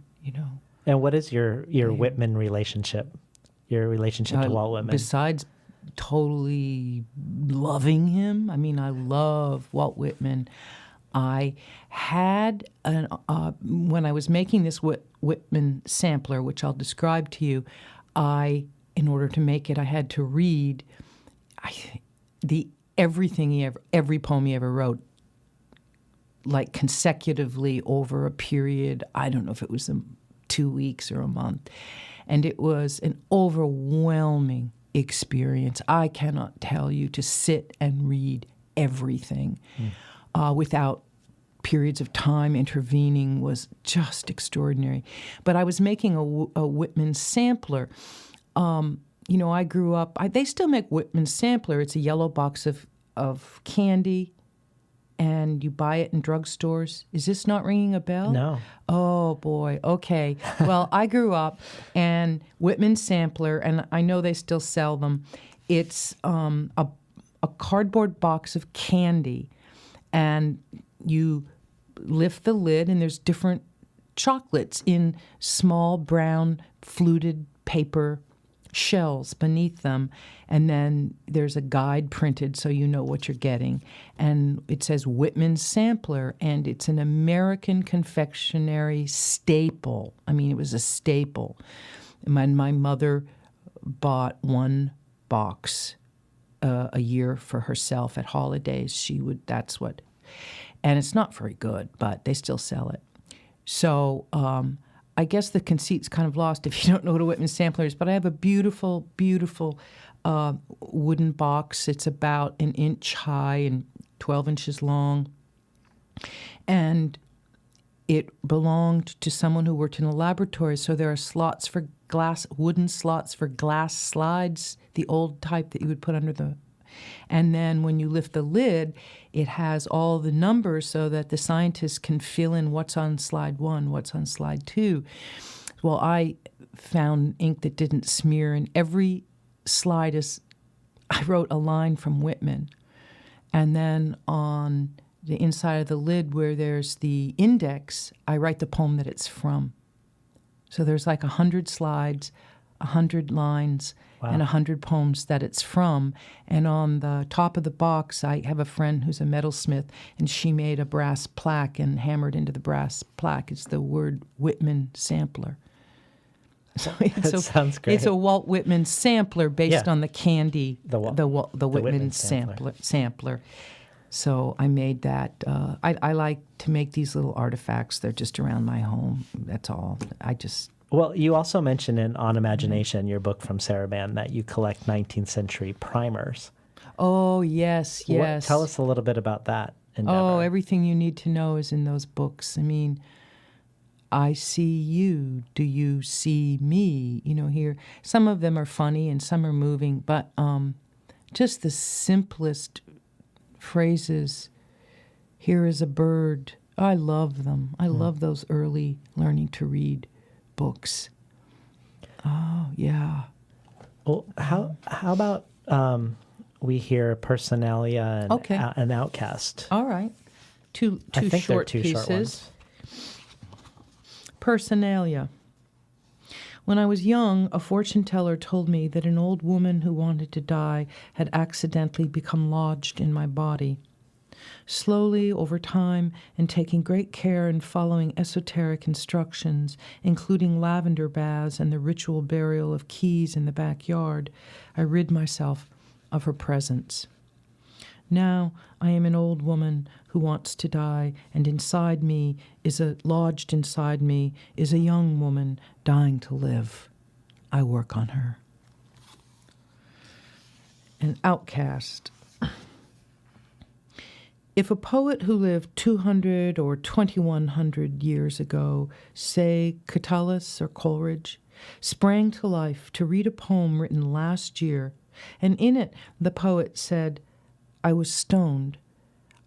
And what is your Whitman relationship, your relationship to Walt Whitman? Besides totally loving him, I love Walt Whitman. I had, when I was making this Whitman sampler, which I'll describe to you, in order to make it, I had to read every poem he ever wrote, like consecutively over a period. I don't know if it was 2 weeks or a month. And it was an overwhelming experience. I cannot tell you, to sit and read everything without periods of time intervening was just extraordinary. But I was making a Whitman sampler. I grew up, they still make Whitman sampler. It's a yellow box of candy, and you buy it in drugstores. Is this not ringing a bell? No. Oh, boy. Okay. Well, I grew up, and Whitman sampler, and I know they still sell them. It's a cardboard box of candy, and you lift the lid, and there's different chocolates in small brown fluted paper shells beneath them, and then there's a guide printed so you know what you're getting, and it says Whitman sampler, and it's an American confectionery staple. It was a staple. My mother bought one box a year for herself at holidays. And it's not very good, but they still sell it. So I guess the conceit's kind of lost if you don't know what a Whitman sampler is, but I have a beautiful, beautiful wooden box. It's about an inch high and 12 inches long. And it belonged to someone who worked in a laboratory, so there are slots for wooden slots for glass slides, the old type that you would put under the... And then when you lift the lid, it has all the numbers so that the scientists can fill in what's on slide 1, what's on slide 2. Well, I found ink that didn't smear, and every slide I wrote a line from Whitman. And then on the inside of the lid where there's the index, I write the poem that it's from. So there's like 100 slides, 100 lines, wow, and 100 poems that it's from. And on the top of the box, I have a friend who's a metalsmith, and she made a brass plaque, and hammered into the brass plaque is the word Whitman sampler. So sounds great. It's a Walt Whitman sampler based on the candy, the Whitman sampler. So I made that. I like to make these little artifacts. They're just around my home. That's all. Well, you also mentioned in On Imagination, your book from Saraban, that you collect 19th century primers. Oh, yes. Tell us a little bit about that endeavor. Oh, everything you need to know is in those books. I mean, I see you. Do you see me? Here. Some of them are funny and some are moving, but just the simplest phrases. Here is a bird. I love them. I love those early learning to read books. Oh, yeah. Well, how about we hear Personalia and an Outcast? All right. Two short pieces. Short ones. Personalia. When I was young, a fortune teller told me that an old woman who wanted to die had accidentally become lodged in my body. Slowly, over time, and taking great care in following esoteric instructions, including lavender baths and the ritual burial of keys in the backyard, I rid myself of her presence. Now I am an old woman who wants to die, and lodged inside me is a young woman dying to live. I work on her. An outcast. If a poet who lived 200 or 2100 years ago, say Catullus or Coleridge, sprang to life to read a poem written last year, and in it the poet said, I was stoned,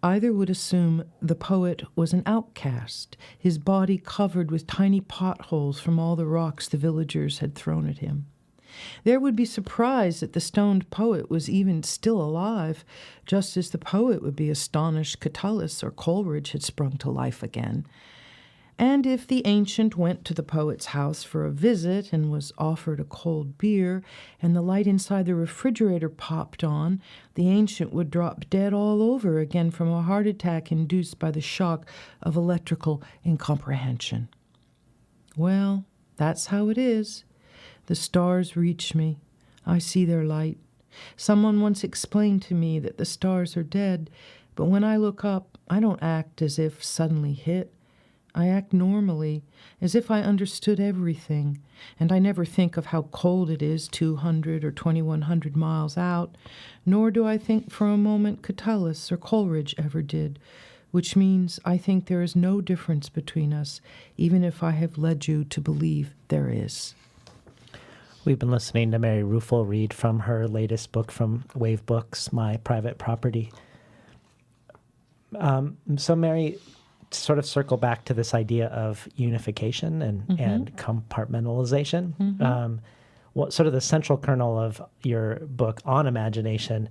either would assume the poet was an outcast, his body covered with tiny potholes from all the rocks the villagers had thrown at him. There would be surprise that the stoned poet was even still alive, just as the poet would be astonished Catullus or Coleridge had sprung to life again. And if the ancient went to the poet's house for a visit and was offered a cold beer, and the light inside the refrigerator popped on, the ancient would drop dead all over again from a heart attack induced by the shock of electrical incomprehension. Well, that's how it is. The stars reach me. I see their light. Someone once explained to me that the stars are dead, but when I look up, I don't act as if suddenly hit. I act normally, as if I understood everything, and I never think of how cold it is 200 or 2100 miles out, nor do I think for a moment Catullus or Coleridge ever did, which means I think there is no difference between us, even if I have led you to believe there is. We've been listening to Mary Ruefle read from her latest book from Wave Books, My Private Property. So Mary, to sort of circle back to this idea of unification and compartmentalization, what sort of the central kernel of your book On Imagination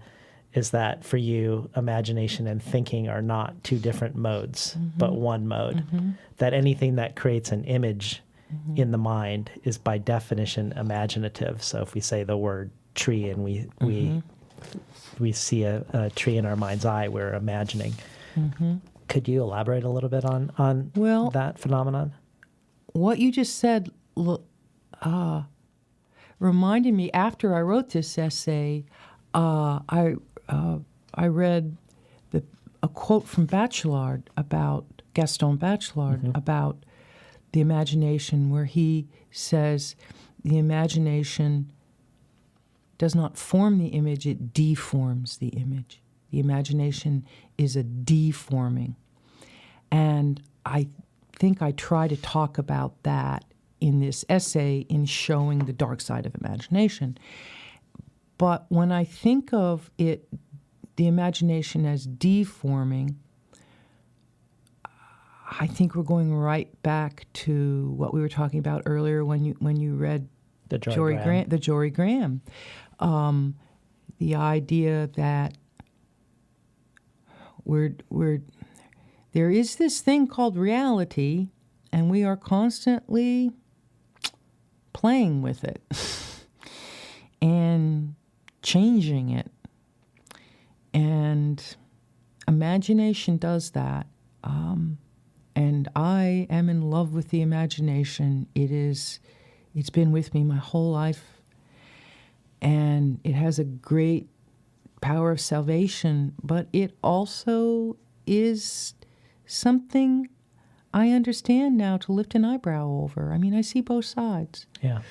is that for you, imagination and thinking are not two different modes, but one mode. That anything that creates an image in the mind is by definition imaginative. So if we say the word tree and we see a tree in our mind's eye, we're imagining. Could you elaborate a little bit on that phenomenon? What you just said reminded me, after I wrote this essay, I read a quote from Bachelard about Gaston Bachelard about the imagination, where he says the imagination does not form the image, it deforms the image. The imagination is a deforming. And I think I try to talk about that in this essay in showing the dark side of imagination. But when I think of it, the imagination as deforming, I think we're going right back to what we were talking about earlier when you read The Jory Graham. The idea that there is this thing called reality, and we are constantly playing with it and changing it. And imagination does that. And I am in love with the imagination. It's been with me my whole life. And it has a great power of salvation, but it also is something I understand now to lift an eyebrow over. I mean, I see both sides. Yeah.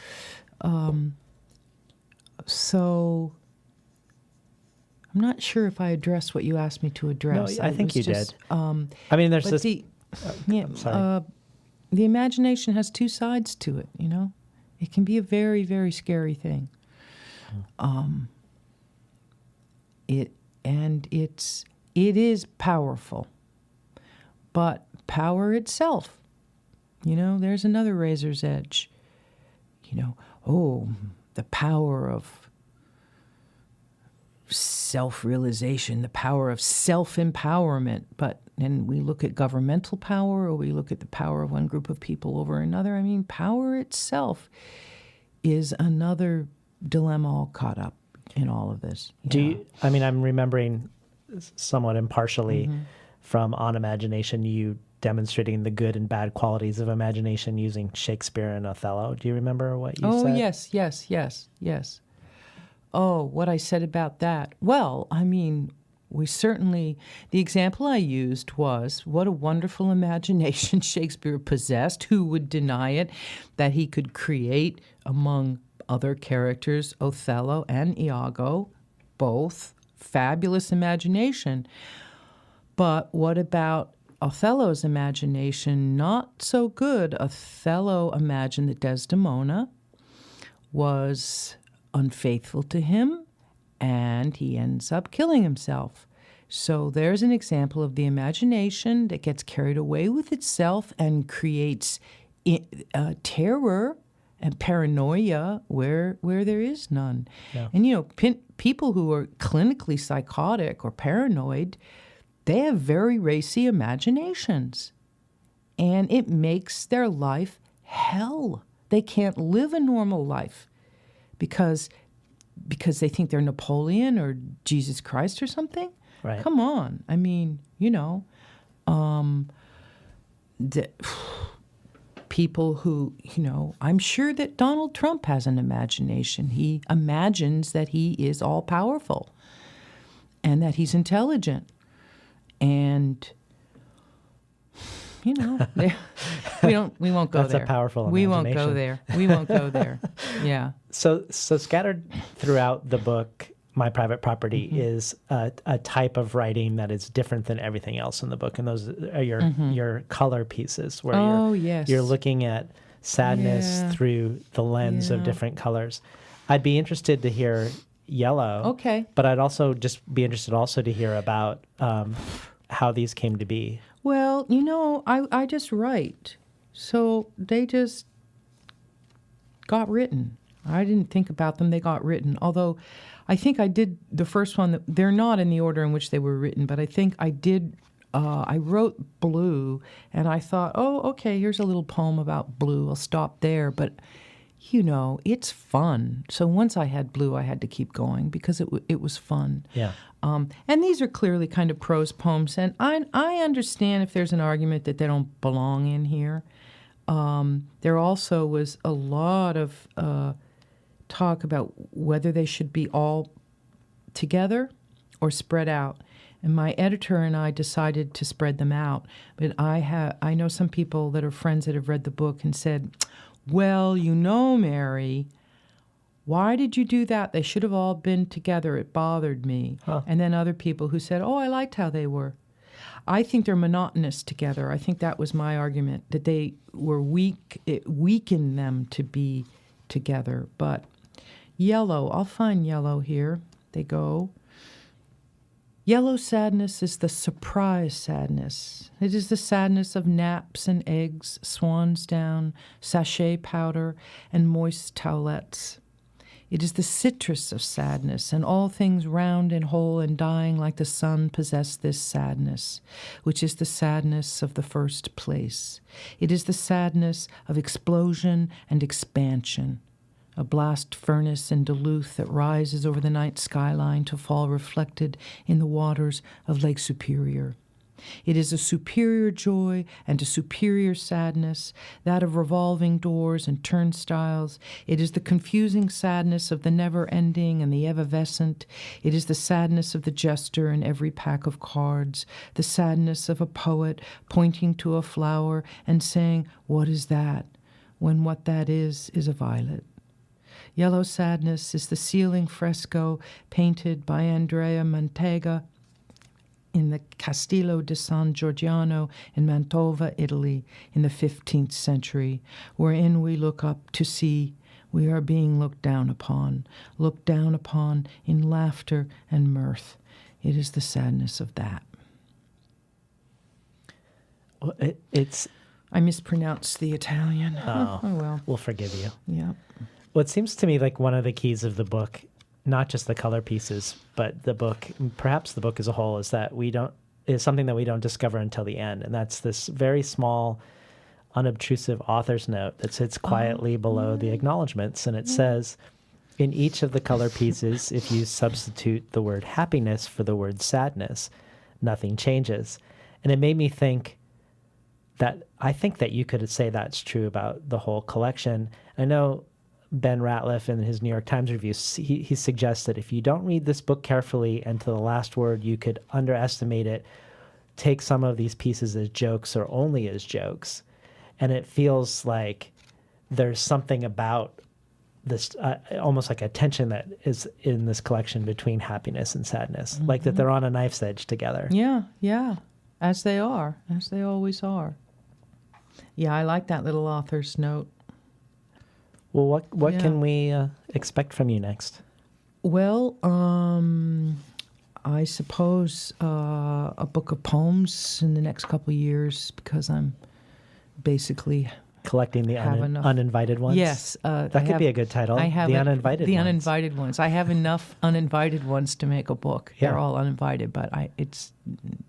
So I'm not sure if I addressed what you asked me to address. No, I think you did. I mean, there's this... I'm sorry. The imagination has two sides to it, you know? It can be a very, very scary thing. It is powerful. But power itself, you know, there's another razor's edge. You know, the power of self-realization, the power of self-empowerment. But then we look at governmental power, or we look at the power of one group of people over another. I mean, power itself is another dilemma all caught up in all of this. I'm remembering somewhat impartially from On Imagination, you demonstrating the good and bad qualities of imagination using Shakespeare and Othello. Do you remember what you said? Oh, yes. Oh, what I said about that. Well, I mean, the example I used was what a wonderful imagination Shakespeare possessed. Who would deny it? That he could create among other characters, Othello and Iago, both fabulous imagination. But what about Othello's imagination? Not so good. Othello imagined that Desdemona was unfaithful to him, and he ends up killing himself. So there's an example of the imagination that gets carried away with itself and creates terror and paranoia where there is none. Yeah. And, you know, people who are clinically psychotic or paranoid, they have very racy imaginations. And it makes their life hell. They can't live a normal life because they think they're Napoleon or Jesus Christ or something. Right. Come on. I mean, you know, people who, you know, I'm sure that Donald Trump has an imagination. He imagines that he is all-powerful and that he's intelligent. And, you know, we won't go there. That's a powerful imagination. We won't go there. Yeah. So scattered throughout the book, My Private Property, is a type of writing that is different than everything else in the book, and those are your color pieces, where you're looking at sadness through the lens of different colors. I'd be interested to hear yellow. Okay. But I'd also just be interested also to hear about how these came to be. Well, you know, I just write. So they just got written. I didn't think about them. They got written. Although I think I did the first one. They're not in the order in which they were written, but I think I did. I wrote Blue, and I thought, oh, okay, here's a little poem about blue. I'll stop there. But, you know, it's fun. So once I had Blue, I had to keep going because it was fun. Yeah. And these are clearly kind of prose poems, and I understand if there's an argument that they don't belong in here. There also was a lot of talk about whether they should be all together or spread out. And my editor and I decided to spread them out. But I know some people that are friends that have read the book and said, well, Mary, why did you do that? They should have all been together. It bothered me. Huh. And then other people who said, I liked how they were. I think they're monotonous together. I think that was my argument, that they were weak. It weakened them to be together. But yellow, I'll find yellow here. They go. Yellow sadness is the surprise sadness. It is the sadness of naps and eggs, swan's down, sachet powder, and moist towelettes. It is the citrus of sadness, and all things round and whole and dying like the sun possess this sadness, which is the sadness of the first place. It is the sadness of explosion and expansion, a blast furnace in Duluth that rises over the night skyline to fall reflected in the waters of Lake Superior. It is a superior joy and a superior sadness, that of revolving doors and turnstiles. It is the confusing sadness of the never-ending and the evanescent. It is the sadness of the jester in every pack of cards, the sadness of a poet pointing to a flower and saying, "What is that?" when what that is a violet. Yellow sadness is the ceiling fresco painted by Andrea Mantega in the Castello di San Giorgiano in Mantova, Italy, in the 15th century, wherein we look up to see we are being looked down upon in laughter and mirth. It is the sadness of that. Well, it's... I mispronounced the Italian. Oh, well. We'll forgive you. Yeah. Well, it seems to me like one of the keys of the book, not just the color pieces, but the book, perhaps the book as a whole, is something that we don't discover until the end. And that's this very small, unobtrusive author's note that sits quietly below the acknowledgments. And it says, in each of the color pieces, if you substitute the word happiness for the word sadness, nothing changes. And it made me think that I think that you could say that's true about the whole collection. I know Ben Ratliff in his New York Times review, he suggests that if you don't read this book carefully and to the last word, you could underestimate it, take some of these pieces as jokes or only as jokes. And it feels like there's something about this, almost like a tension that is in this collection between happiness and sadness, like that they're on a knife's edge together. Yeah, as they are, as they always are. Yeah, I like that little author's note. Well, what can we expect from you next? Well, I suppose a book of poems in the next couple of years, because I'm basically collecting the uninvited ones. Yes, that could be a good title. I have the uninvited ones. Uninvited ones. I have enough uninvited ones to make a book. Yeah. They're all uninvited, but it's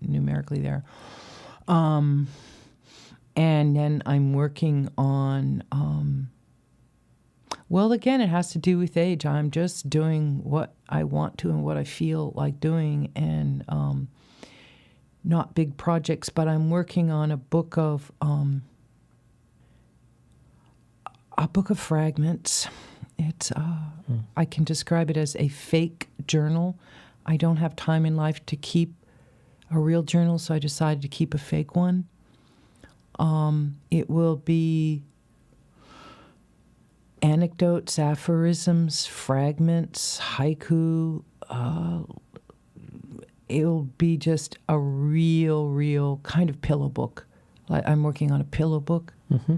numerically there. And then I'm working on. Well, again, it has to do with age. I'm just doing what I want to and what I feel like doing, and not big projects. But I'm working on a book of fragments. It's I can describe it as a fake journal. I don't have time in life to keep a real journal, so I decided to keep a fake one. It will be anecdotes, aphorisms, fragments, haiku. It'll be just a real kind of pillow book. I'm working on a pillow book. Mm-hmm.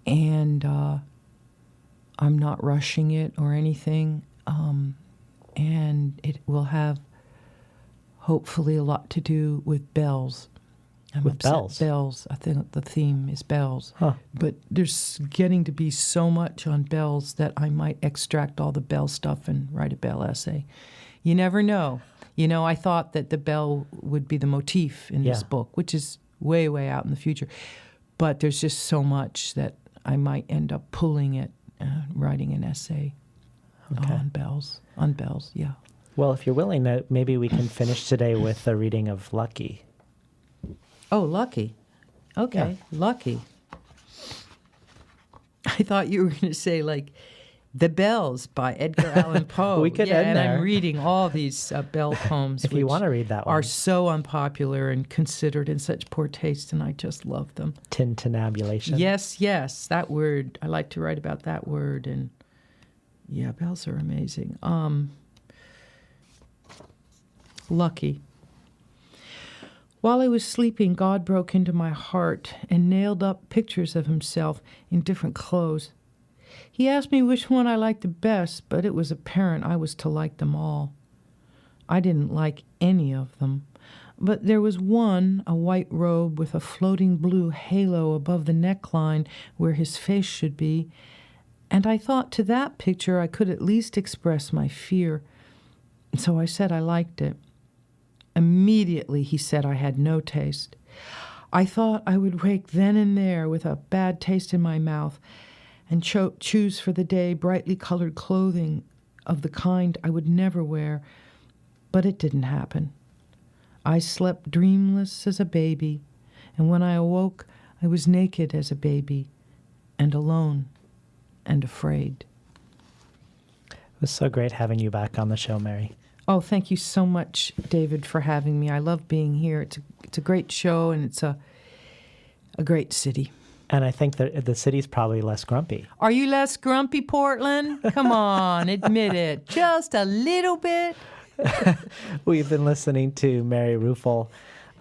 And I'm not rushing it or anything. And it will have hopefully a lot to do with bells. Bells? Bells. I think the theme is bells. Huh. But there's getting to be so much on bells that I might extract all the bell stuff and write a bell essay. You never know. I thought that the bell would be the motif in this book, which is way, way out in the future. But there's just so much that I might end up pulling it, writing an essay on bells. On bells, yeah. Well, if you're willing, maybe we can finish today with a reading of Lucky. Oh, Lucky. Okay, yeah. Lucky. I thought you were going to say, like, The Bells by Edgar Allan Poe. We could end and there. I'm reading all these Bell poems, If you which want to read that one. are so unpopular and considered in such poor taste, and I just love them. Tintinnabulation. Yes, that word. I like to write about that word, and yeah, bells are amazing. Lucky. While I was sleeping, God broke into my heart and nailed up pictures of himself in different clothes. He asked me which one I liked the best, but it was apparent I was to like them all. I didn't like any of them, but there was one, a white robe with a floating blue halo above the neckline where his face should be, and I thought to that picture I could at least express my fear, so I said I liked it. Immediately he said I had no taste. I thought I would wake then and there with a bad taste in my mouth and choose for the day brightly colored clothing of the kind I would never wear, but it didn't happen. I slept dreamless as a baby, and when I awoke, I was naked as a baby, and alone, and afraid. It was so great having you back on the show, Mary. Oh, thank you so much, David, for having me. I love being here. It's a great show, and it's a great city. And I think that the city's probably less grumpy. Are you less grumpy, Portland? Come on, admit it. Just a little bit. We've been listening to Mary Ruefle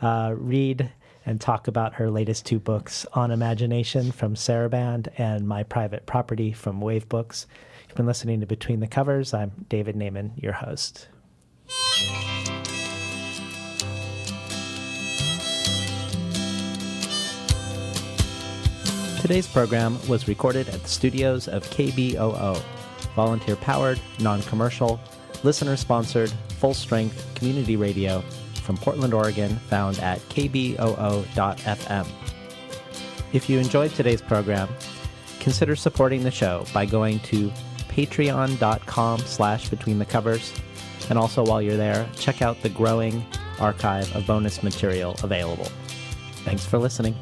read and talk about her latest two books, On Imagination from Saraband and My Private Property from Wave Books. You've been listening to Between the Covers. I'm David Naiman, your host. Today's program was recorded at the studios of KBOO, volunteer-powered, non-commercial, listener-sponsored, full-strength community radio from Portland, Oregon, found at kboo.fm. If you enjoyed today's program, consider supporting the show by going to patreon.com/betweenthecovers. And also while you're there, check out the growing archive of bonus material available. Thanks for listening.